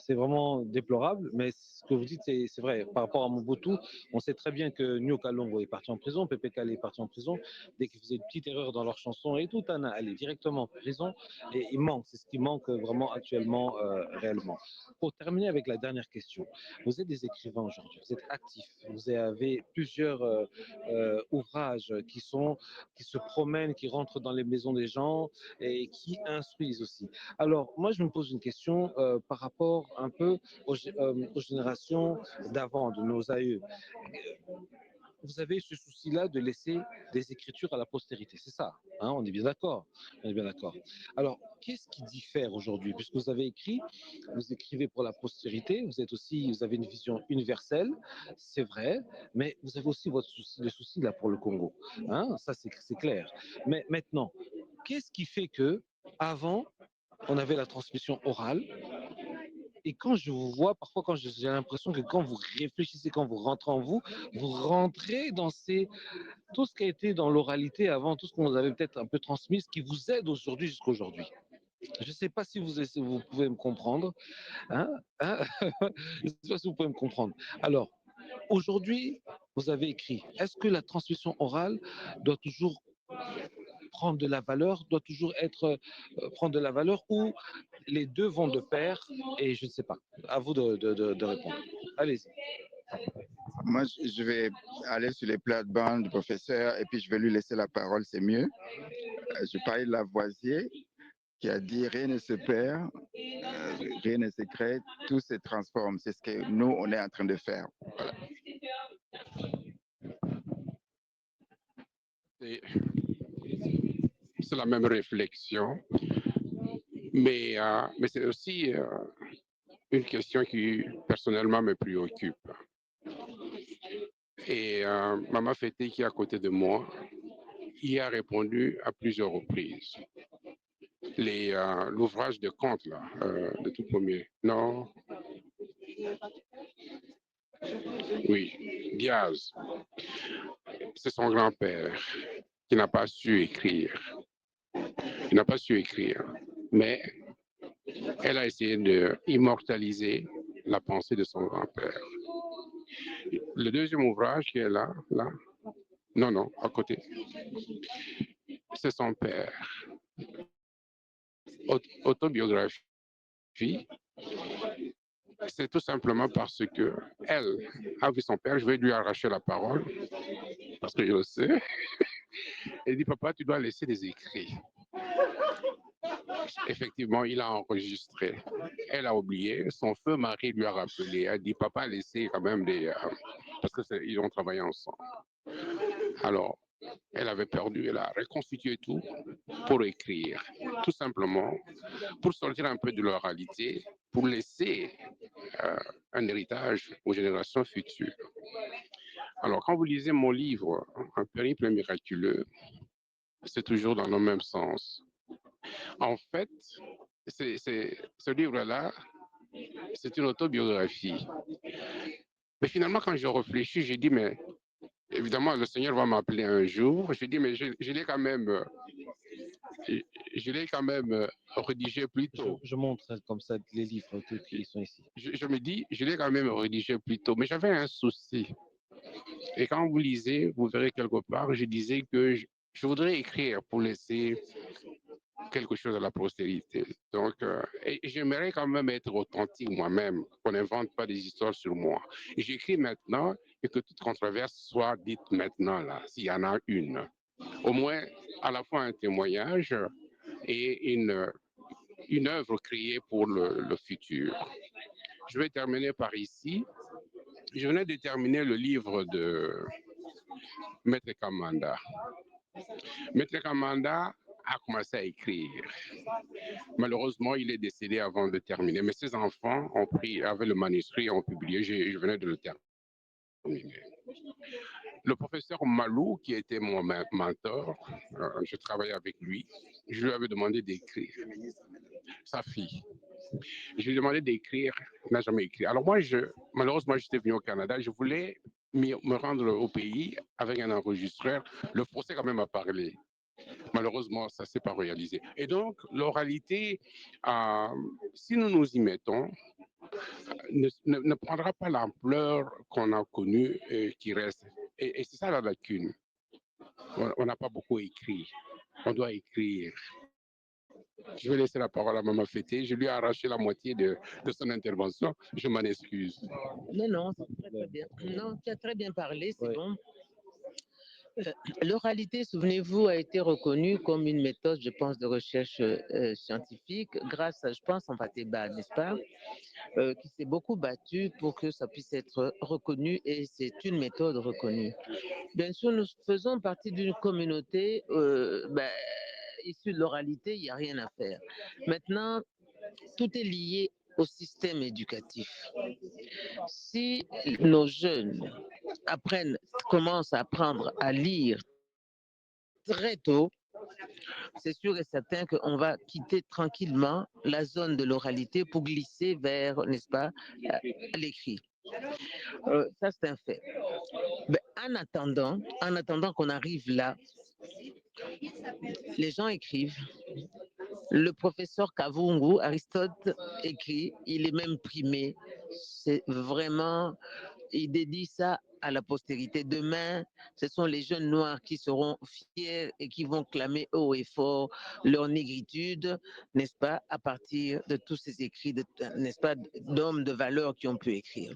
vraiment déplorable, mais ce que vous dites, c'est vrai. Par rapport à Mobutu, on sait très bien que New Kalongo est parti en prison, Pepe Kale est parti en prison, dès qu'ils faisaient une petite erreur dans leur chanson et tout, Tana allait directement en prison, et il manque, c'est ce qui manque vraiment actuellement, réellement. Pour terminer avec la dernière question, vous êtes des écrivains aujourd'hui, vous êtes actifs, vous avez plusieurs ouvrages qui se promènent, qui rentrent dans les maisons des gens et qui instruisent aussi. Alors, moi, je me pose une question par rapport un peu aux générations d'avant, de nos aïeux. Vous avez ce souci-là de laisser des écritures à la postérité, c'est ça, hein, on est bien d'accord, on est bien d'accord. Alors, qu'est-ce qui diffère aujourd'hui? Puisque vous avez écrit, vous écrivez pour la postérité, vous avez une vision universelle, c'est vrai, mais vous avez aussi le souci là pour le Congo, hein, ça c'est clair. Mais maintenant, qu'est-ce qui fait que avant on avait la transmission orale et quand je vous vois, parfois quand j'ai l'impression que quand vous réfléchissez, quand vous rentrez en vous, vous rentrez dans tout ce qui a été dans l'oralité avant, tout ce qu'on vous avait peut-être un peu transmis, ce qui vous aide aujourd'hui jusqu'à aujourd'hui. Je ne sais pas si vous pouvez me comprendre. Hein, hein. Je ne sais pas si vous pouvez me comprendre. Alors, aujourd'hui, vous avez écrit. Est-ce que la transmission orale doit toujours prendre de la valeur, doit toujours prendre de la valeur, ou les deux vont de pair? Et je ne sais pas. À vous de répondre. Allez-y. Moi, je vais aller sur les plates-bandes du professeur et puis je vais lui laisser la parole, c'est mieux. Je parlais de Lavoisier qui a dit rien ne se perd, rien ne se crée, tout se transforme. C'est ce que nous, on est en train de faire. Voilà. C'est la même réflexion, mais c'est aussi une question qui personnellement me préoccupe. Et Mama Fete, qui est à côté de moi, y a répondu à plusieurs reprises. L'ouvrage de conte, là, de tout premier. Non? Oui, Diaz. C'est son grand-père qui n'a pas su écrire. Il n'a pas su écrire. Mais elle a essayé d'immortaliser la pensée de son grand-père. Le deuxième ouvrage qui est là, non, à côté, c'est son père. Autobiographie fille, c'est tout simplement parce que elle a vu son père, je vais lui arracher la parole, parce que je le sais. Elle dit, papa, tu dois laisser des écrits. Effectivement, il a enregistré. Elle a oublié. Son feu mari lui a rappelé. Elle a dit, papa, laissez quand même des... parce qu'ils ont travaillé ensemble. Alors, elle avait perdu, elle a reconstitué tout pour écrire, tout simplement, pour sortir un peu de l'oralité, pour laisser un héritage aux générations futures. Alors, quand vous lisez mon livre, Un périple miraculeux, c'est toujours dans le même sens. En fait, ce livre-là, c'est une autobiographie. Mais finalement, quand je réfléchis, j'ai dit, mais évidemment, le Seigneur va m'appeler un jour. Je dis, mais je l'ai quand même, rédigé plus tôt. Je montre comme ça les livres qui sont ici. Je me dis, je l'ai quand même rédigé plus tôt, mais j'avais un souci. Et quand vous lisez, vous verrez quelque part, je disais que je voudrais écrire pour laisser quelque chose à la postérité. Donc, et j'aimerais quand même être authentique moi-même, qu'on n'invente pas des histoires sur moi. Et j'écris maintenant et que toute controverse soit dite maintenant, là, s'il y en a une. Au moins, à la fois un témoignage et une œuvre créée pour le futur. Je vais terminer par ici. Je venais de terminer le livre de Maître Kamanda. Maître Kamanda a commencé à écrire. Malheureusement, il est décédé avant de terminer, mais ses enfants ont pris, avaient le manuscrit, ont publié, je venais de le terminer. Le professeur Malou, qui était mon mentor, je travaillais avec lui, je lui avais demandé d'écrire. Sa fille. Je lui ai demandé d'écrire, il n'a jamais écrit. Alors moi, malheureusement, j'étais venu au Canada, je voulais me rendre au pays avec un enregistreur. Le français quand même a parlé. Malheureusement, ça ne s'est pas réalisé. Et donc, l'oralité, si nous nous y mettons, ne prendra pas l'ampleur qu'on a connue et qui reste. Et c'est ça la lacune. On n'a pas beaucoup écrit. On doit écrire. Je vais laisser la parole à Maman Fété. Je lui ai arraché la moitié de son intervention. Je m'en excuse. Non, c'est très, très bien. Non, tu as très bien parlé, c'est bon. L'oralité, souvenez-vous, a été reconnue comme une méthode, je pense, de recherche scientifique grâce à, je pense, en Fateba, n'est-ce pas, qui s'est beaucoup battu pour que ça puisse être reconnu et c'est une méthode reconnue. Bien sûr, nous faisons partie d'une communauté issue de l'oralité, il n'y a rien à faire. Maintenant, tout est lié au système éducatif. Si nos jeunes commencent à apprendre à lire très tôt, c'est sûr et certain qu'on va quitter tranquillement la zone de l'oralité pour glisser vers, n'est-ce pas, l'écrit. Ça, c'est un fait. Mais en attendant qu'on arrive là, les gens écrivent. Le professeur Kavungu, Aristote, écrit, il est même primé. C'est vraiment, il dédie ça à la postérité. Demain, ce sont les jeunes noirs qui seront fiers et qui vont clamer haut et fort leur négritude, n'est-ce pas, à partir de tous ces écrits, n'est-ce pas, d'hommes de valeur qui ont pu écrire.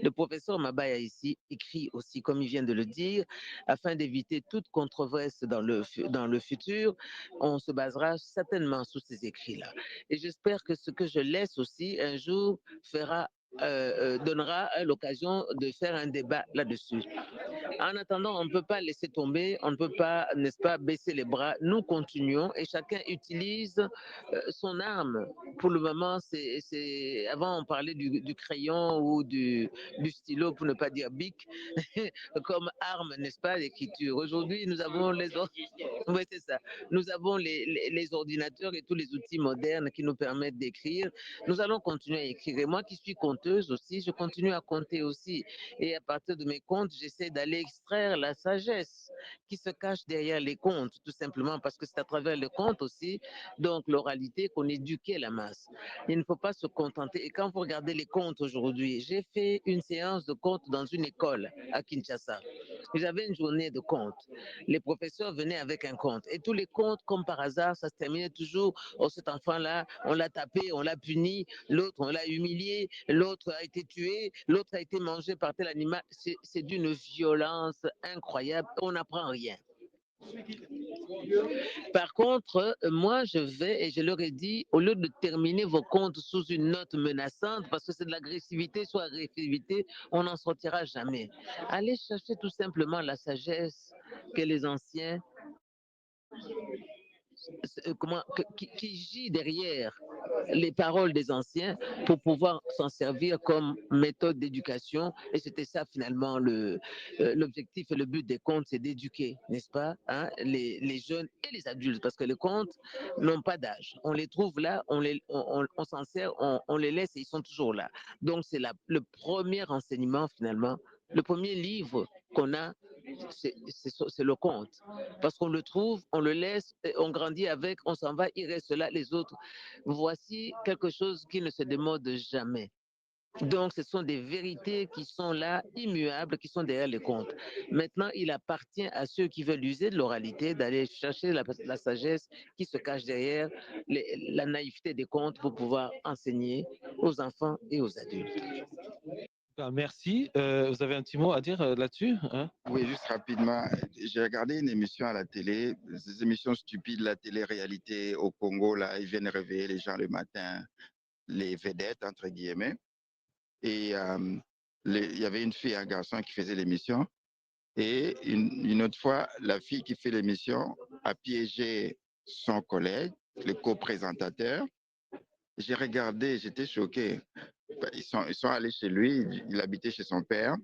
Le professeur Mabaya ici écrit aussi, comme il vient de le dire, afin d'éviter toute controverse dans le futur, on se basera certainement sur ces écrits-là. Et j'espère que ce que je laisse aussi un jour donnera l'occasion de faire un débat là-dessus. En attendant, on ne peut pas laisser tomber, on ne peut pas, n'est-ce pas, baisser les bras. Nous continuons et chacun utilise son arme. Pour le moment, avant on parlait du crayon ou du stylo, pour ne pas dire bic, comme arme, n'est-ce pas, d'écriture. Aujourd'hui, nous avons oui, c'est ça. Nous avons les ordinateurs et tous les outils modernes qui nous permettent d'écrire. Nous allons continuer à écrire. Et moi qui suis conteuse aussi, je continue à compter aussi. Et à partir de mes comptes, j'essaie d'aller extraire la sagesse qui se cache derrière les contes, tout simplement parce que c'est à travers les contes aussi, donc l'oralité, qu'on éduquait la masse. Il ne faut pas se contenter. Et quand vous regardez les contes aujourd'hui, j'ai fait une séance de contes dans une école à Kinshasa. J'avais une journée de contes. Les professeurs venaient avec un conte. Et tous les contes, comme par hasard, ça se terminait toujours. Oh, cet enfant-là, on l'a tapé, on l'a puni, l'autre, on l'a humilié, l'autre a été tué, l'autre a été mangé par tel animal. C'est d'une violence incroyable. On n'apprend rien. Par contre, moi, je vais et je leur ai dit, au lieu de terminer vos comptes sous une note menaçante, parce que c'est de l'agressivité, soit agressivité, on n'en sortira jamais. Allez chercher tout simplement la sagesse que les anciens qui gît derrière les paroles des anciens pour pouvoir s'en servir comme méthode d'éducation. Et c'était ça finalement l'objectif et le but des contes, c'est d'éduquer, n'est-ce pas, hein, les jeunes et les adultes, parce que les contes n'ont pas d'âge. On les trouve là, on s'en sert, on les laisse et ils sont toujours là. Donc c'est le premier enseignement finalement, le premier livre qu'on a, c'est le conte. Parce qu'on le trouve, on le laisse, on grandit avec, on s'en va, il reste là, les autres. Voici quelque chose qui ne se démode jamais. Donc, ce sont des vérités qui sont là, immuables, qui sont derrière les contes. Maintenant, il appartient à ceux qui veulent user de l'oralité d'aller chercher la sagesse qui se cache derrière la naïveté des contes pour pouvoir enseigner aux enfants et aux adultes. Merci. Vous avez un petit mot à dire là-dessus, hein? Oui, juste rapidement, j'ai regardé une émission à la télé, ces émissions stupides, la télé-réalité au Congo, là, ils viennent réveiller les gens le matin, les vedettes, entre guillemets. Et il y avait une fille et un garçon qui faisaient l'émission. Et une autre fois, la fille qui fait l'émission a piégé son collègue, le co-présentateur. J'ai regardé, j'étais choqué. Ils sont allés chez lui, il habitait chez son père.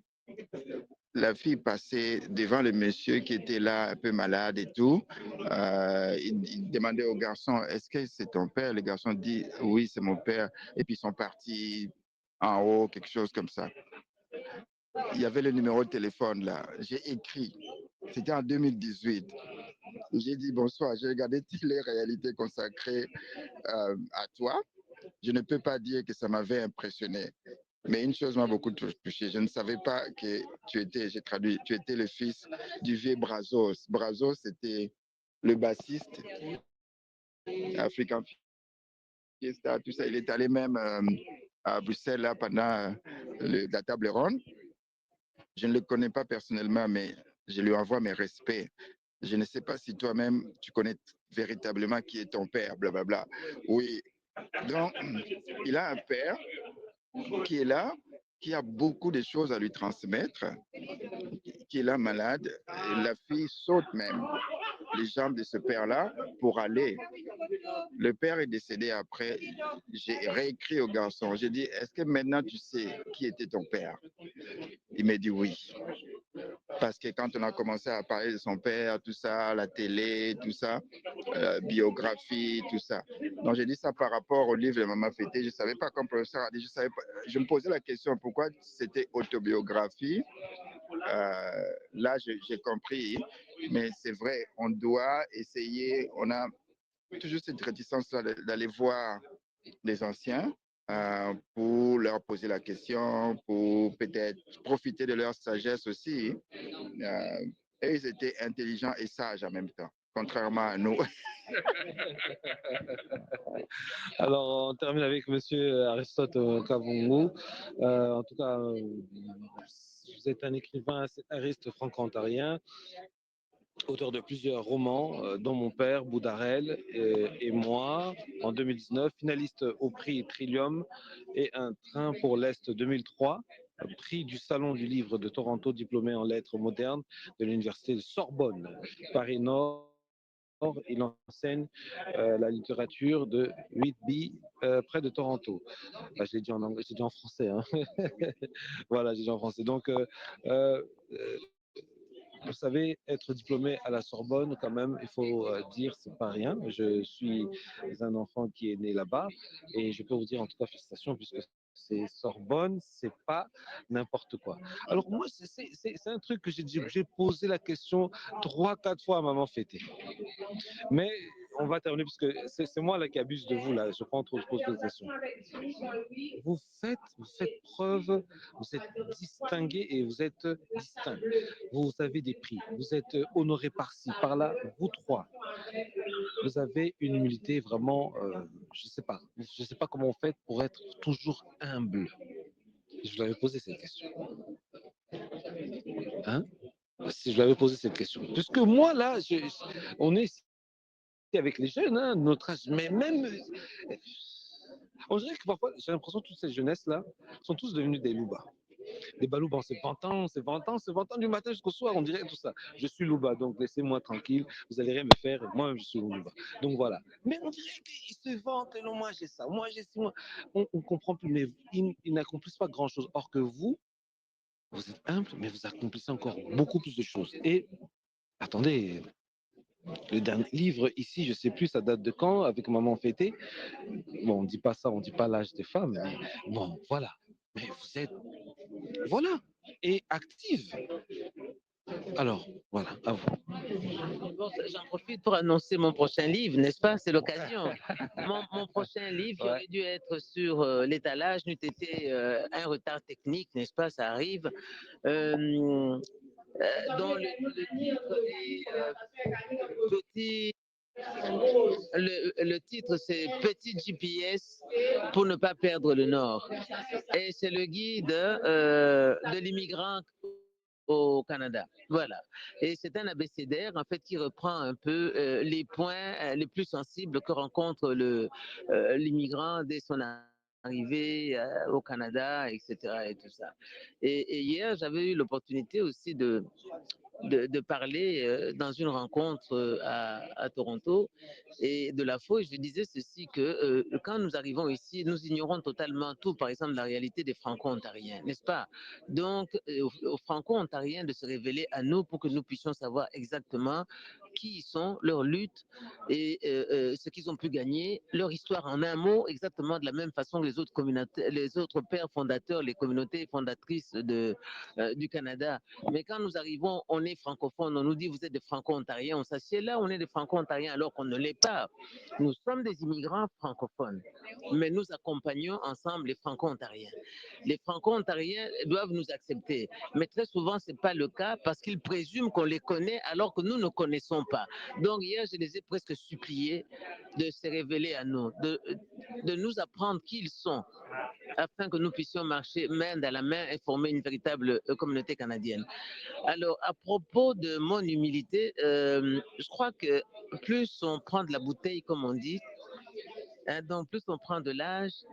La fille passait devant le monsieur qui était là, un peu malade et tout. Il demandait au garçon, est-ce que c'est ton père? Le garçon dit, oui, c'est mon père. Et puis ils sont partis en haut, quelque chose comme ça. Il y avait le numéro de téléphone là. J'ai écrit, c'était en 2018. J'ai dit bonsoir, j'ai regardé toutes les réalités consacrées à toi. Je ne peux pas dire que ça m'avait impressionné. Mais une chose m'a beaucoup touché. Je ne savais pas que tu étais, j'ai traduit, tu étais le fils du vieux Brazos. Brazos, c'était le bassiste africain Fiesta, tout ça. Il est allé même à Bruxelles là, pendant la table ronde. Je ne le connais pas personnellement, mais je lui envoie mes respects. Je ne sais pas si toi-même, tu connais véritablement qui est ton père, blablabla. Oui. Donc, il a un père qui est là, qui a beaucoup de choses à lui transmettre, qui est là malade. Et la fille saute même les jambes de ce père-là pour aller. Le père est décédé après. J'ai réécrit au garçon. J'ai dit, est-ce que maintenant tu sais qui était ton père? Il m'a dit oui. Parce que quand on a commencé à parler de son père, tout ça, la télé, tout ça, biographie, tout ça. Donc j'ai dit ça par rapport au livre de Maman Fêté. Je ne savais pas, comme professeur a dit, je me posais la question pourquoi c'était autobiographie. Là, j'ai compris, mais c'est vrai, on doit essayer, on a toujours cette réticence d'aller voir les anciens pour leur poser la question, pour peut-être profiter de leur sagesse aussi. Et ils étaient intelligents et sages en même temps, contrairement à nous. Alors, on termine avec Monsieur Aristote Kavungu. En tout cas, vous êtes un écrivain scénariste franco-ontarien, auteur de plusieurs romans, dont Mon père, Boudarel et moi, en 2019, finaliste au prix Trillium et Un train pour l'Est 2003, prix du Salon du Livre de Toronto, diplômé en lettres modernes de l'Université de Sorbonne, Paris-Nord. Il enseigne la littérature de Whitby, près de Toronto. Je l'ai dit en anglais, j'ai dit en français. Hein. Voilà, j'ai dit en français. Donc, euh, vous savez, être diplômé à la Sorbonne, quand même, il faut dire, c'est pas rien. Je suis un enfant qui est né là-bas et je peux vous dire en tout cas félicitations puisque c'est Sorbonne, c'est pas n'importe quoi. Alors moi, c'est un truc que j'ai posé la question 3, 4 fois à maman fêtée. Mais on va terminer parce que c'est moi là qui abuse de vous là. Je prends trop, je pose de questions. Vous faites preuve, vous êtes distingué et vous êtes distinct. Vous avez des prix, vous êtes honoré par-ci, par-là, vous trois. Vous avez une humilité vraiment, je sais pas comment vous faites pour être toujours humble. Je vous avais posé cette question. Hein? Si je lui avais posé cette question. Puisque moi, là, on est ici avec les jeunes, hein, notre âge, mais même. On dirait que parfois, j'ai l'impression que toutes ces jeunesses-là sont tous devenus des loubas. Des balouba, c'est 20 ans, c'est 20 ans, c'est 20 ans du matin jusqu'au soir, on dirait tout ça. Je suis louba, donc laissez-moi tranquille, vous allez rien me faire, moi je suis louba. Donc voilà. Mais on dirait qu'ils se vantent, non, moi j'ai ça, moi j'ai ça. On comprend plus, mais ils n'accomplissent pas grand-chose. Or que vous êtes humble, mais vous accomplissez encore beaucoup plus de choses. Et attendez, le dernier livre ici, je sais plus, ça date de quand, avec Maman Fêtée. Bon, on dit pas ça, on dit pas l'âge des femmes, mais bon, voilà. Mais vous êtes, voilà, et active. Alors, voilà, à vous. Bon, j'en profite pour annoncer mon prochain livre, n'est-ce pas? C'est l'occasion. Mon prochain livre, qui aurait dû être sur l'étalage, n'eût été un retard technique, n'est-ce pas? Ça arrive. Dont le titre est petit. Le titre, c'est Petit GPS pour ne pas perdre le Nord. Et c'est le guide de l'immigrant au Canada. Voilà. Et c'est un abécédaire, en fait, qui reprend un peu les points les plus sensibles que rencontre l'immigrant dès son arrivée au Canada, etc. Et tout ça. Et hier, j'avais eu l'opportunité aussi de parler dans une rencontre à Toronto et de la fois, je disais ceci que quand nous arrivons ici, nous ignorons totalement tout, par exemple la réalité des Franco-Ontariens, n'est-ce pas? Donc, aux Franco-Ontariens de se révéler à nous pour que nous puissions savoir exactement qui ils sont, leur lutte et ce qu'ils ont pu gagner, leur histoire en un mot, exactement de la même façon que les autres communautés, les autres pères fondateurs, les communautés fondatrices du Canada. Mais quand nous arrivons, on est francophone, on nous dit vous êtes des franco-ontariens, on s'assied là, on est des franco-ontariens alors qu'on ne l'est pas. Nous sommes des immigrants francophones, mais nous accompagnons ensemble les franco-ontariens. Les franco-ontariens doivent nous accepter, mais très souvent ce n'est pas le cas parce qu'ils présument qu'on les connaît alors que nous ne connaissons pas. Donc hier, je les ai presque suppliés de se révéler à nous, de nous apprendre qui ils sont, afin que nous puissions marcher main dans la main et former une véritable communauté canadienne. Alors, à propos de mon humilité, je crois que plus on prend de la bouteille, comme on dit, hein, donc plus on prend de l'âge,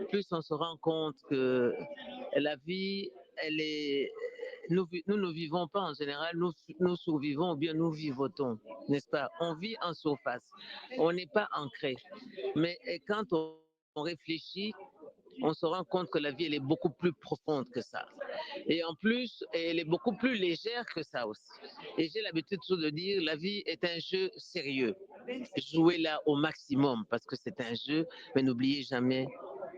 plus on se rend compte que la vie, elle est... Nous ne vivons pas en général, nous survivons ou bien nous vivotons, n'est-ce pas? On vit en surface, on n'est pas ancré. Mais quand on réfléchit, on se rend compte que la vie, elle est beaucoup plus profonde que ça. Et en plus, elle est beaucoup plus légère que ça aussi. Et j'ai l'habitude toujours de dire, la vie est un jeu sérieux. Jouez-la au maximum parce que c'est un jeu, mais n'oubliez jamais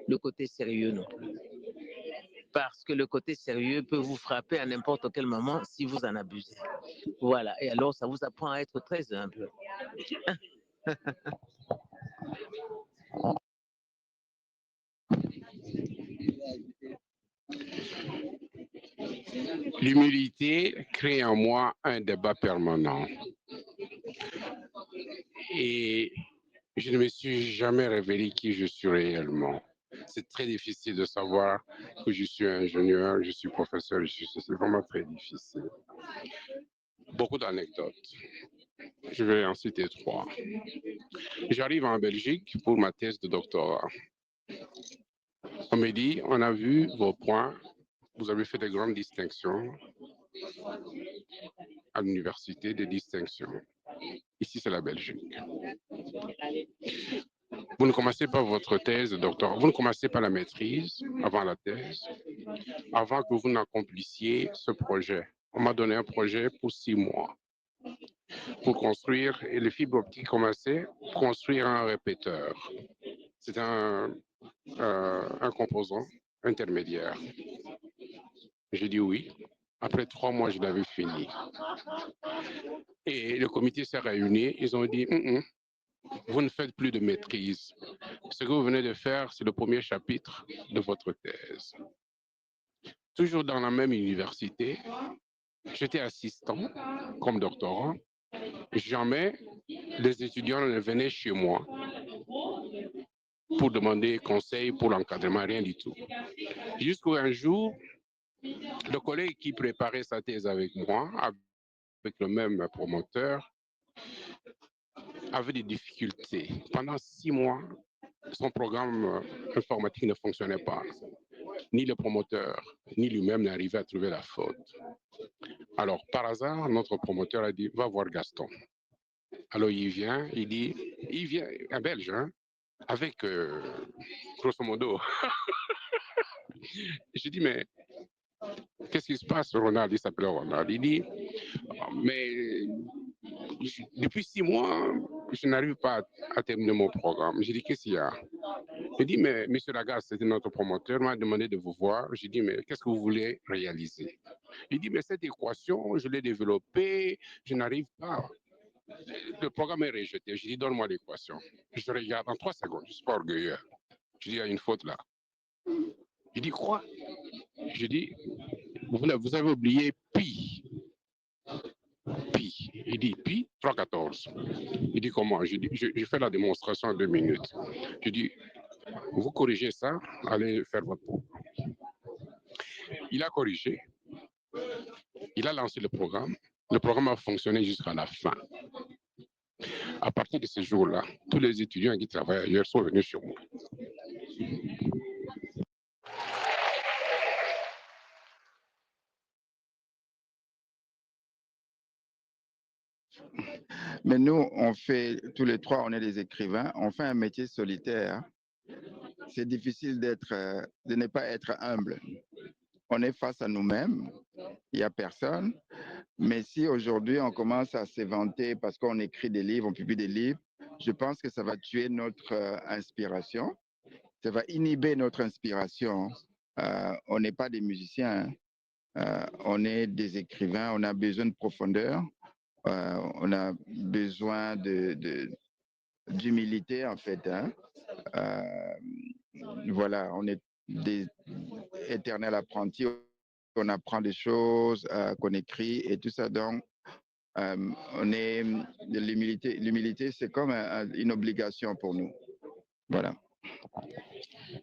le côté sérieux non plus. Parce que le côté sérieux peut vous frapper à n'importe quel moment si vous en abusez. Voilà. Et alors, ça vous apprend à être très humble. L'humilité crée en moi un débat permanent. Et je ne me suis jamais révélé qui je suis réellement. C'est très difficile de savoir que je suis ingénieur, je suis professeur, c'est vraiment très difficile. Beaucoup d'anecdotes. Je vais en citer 3. J'arrive en Belgique pour ma thèse de doctorat. On me dit, on a vu vos points, vous avez fait de grandes distinctions à l'université, des distinctions. Ici, c'est la Belgique. Vous ne commencez pas votre thèse de doctorat, vous ne commencez pas la maîtrise avant la thèse, avant que vous n'accomplissiez ce projet. On m'a donné un projet pour 6 mois pour construire, et les fibres optiques commençaient à construire un répéteur. C'est un composant intermédiaire. J'ai dit oui. Après 3 mois, je l'avais fini. Et le comité s'est réuni. Ils ont dit, vous ne faites plus de maîtrise. Ce que vous venez de faire, c'est le premier chapitre de votre thèse. Toujours dans la même université, j'étais assistant comme doctorant. Jamais les étudiants ne venaient chez moi pour demander conseil pour l'encadrement, rien du tout. Jusqu'à jour, le collègue qui préparait sa thèse avec moi, avec le même promoteur, avait des difficultés. Pendant 6 mois, son programme informatique ne fonctionnait pas. Ni le promoteur, ni lui-même n'arrivait à trouver la faute. Alors, par hasard, notre promoteur a dit, va voir Gaston. Alors, il vient, un Belge, hein, avec, grosso modo. Je dis, mais qu'est-ce qui se passe, Ronald? Il s'appelle Ronald. Il dit, mais depuis 6 mois, je n'arrive pas à terminer mon programme. J'ai dit, qu'est-ce qu'il y a? Il dit, mais monsieur Lagarde, c'était notre promoteur, m'a demandé de vous voir. J'ai dit, mais qu'est-ce que vous voulez réaliser? Il dit, mais cette équation, je l'ai développée, je n'arrive pas. Le programme est rejeté. J'ai dit, donne-moi l'équation. Je regarde en 3 secondes, je ne suis pas orgueilleux. Je dis, il y a une faute là. Il dit, quoi? Je dis, vous avez oublié pi. Pi. Il dit, pi, 314. Il dit, comment? Je fais la démonstration en 2 minutes. Je dis, vous corrigez ça, allez faire votre programme. Il a corrigé. Il a lancé le programme. Le programme a fonctionné jusqu'à la fin. À partir de ce jour-là, tous les étudiants qui travaillent ailleurs sont venus sur moi. Mais nous, tous les trois, on est des écrivains, on fait un métier solitaire. C'est difficile de ne pas être humble. On est face à nous-mêmes, il n'y a personne. Mais si aujourd'hui on commence à s'éventer parce qu'on écrit des livres, on publie des livres, je pense que ça va tuer notre inspiration. Ça va inhiber notre inspiration. On n'est pas des musiciens, on est des écrivains, on a besoin de profondeur, on a besoin d'humilité en fait. Hein. Voilà, on est des éternels apprentis, on apprend des choses qu'on écrit et tout ça. Donc, l'humilité, c'est comme une obligation pour nous. Voilà.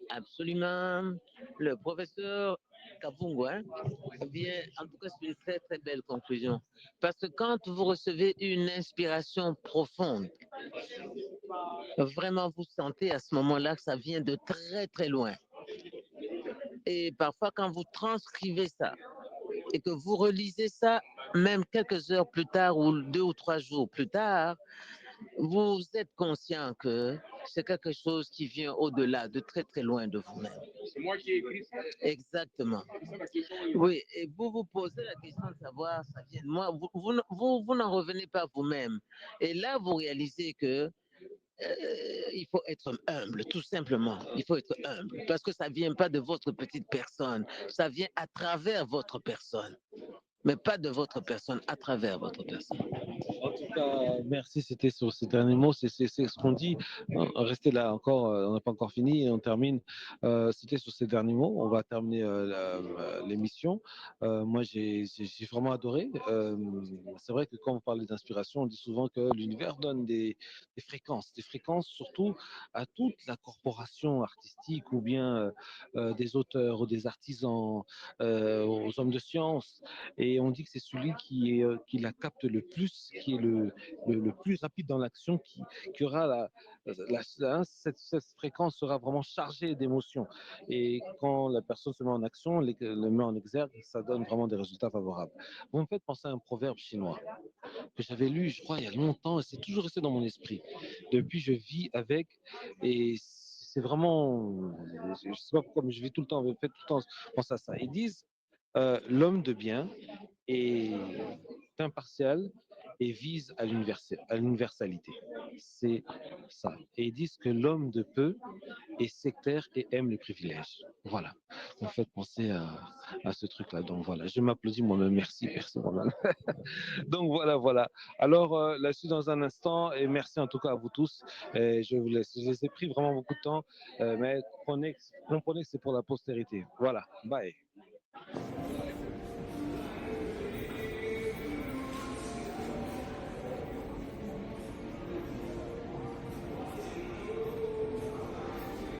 Absolument. Le professeur Kabungwa vient, en tout cas, c'est une très très belle conclusion. Parce que quand vous recevez une inspiration profonde, vraiment vous sentez à ce moment-là que ça vient de très très loin. Et parfois, quand vous transcrivez ça et que vous relisez ça, même quelques heures plus tard ou 2 ou 3 jours plus tard, vous êtes conscient que c'est quelque chose qui vient au-delà, de très très loin de vous-même. C'est moi qui ai écrit ça. Exactement. Oui, et vous vous posez la question de savoir, ça vient de moi, vous n'en revenez pas vous-même. Et là, vous réalisez que il faut être humble, tout simplement. Il faut être humble, parce que ça ne vient pas de votre petite personne, ça vient à travers votre personne, mais pas de votre personne, à travers votre personne. En tout cas, merci. C'était sur ces derniers mots. C'est ce qu'on dit. Restez là encore. On n'a pas encore fini et on termine. C'était sur ces derniers mots. On va terminer l'émission. Moi, j'ai vraiment adoré. C'est vrai que quand on parle d'inspiration, on dit souvent que l'univers donne des fréquences surtout à toute la corporation artistique ou bien des auteurs ou des artisans, aux hommes de science. Et on dit que c'est celui qui la capte le plus, qui est le plus rapide dans l'action, qui aura cette fréquence sera vraiment chargée d'émotions. Et quand la personne se met en action, le met en exergue, ça donne vraiment des résultats favorables. Vous me faites penser à un proverbe chinois que j'avais lu, je crois, il y a longtemps, et c'est toujours resté dans mon esprit. Depuis, je vis avec, et c'est vraiment, je ne sais pas pourquoi, mais je vis tout le temps, je fais tout le temps penser à ça. Ils disent, l'homme de bien est impartial et vise à l'universalité. C'est ça. Et ils disent que l'homme de peu est sectaire et aime les privilèges. Voilà. Vous me faites penser à ce truc-là. Donc voilà, je m'applaudis moi-même. Merci, merci moi-même. Donc voilà, voilà. Alors la suite dans un instant et merci en tout cas à vous tous. Et je vous laisse. Je les ai pris vraiment beaucoup de temps, mais comprenez que c'est pour la postérité. Voilà. Bye.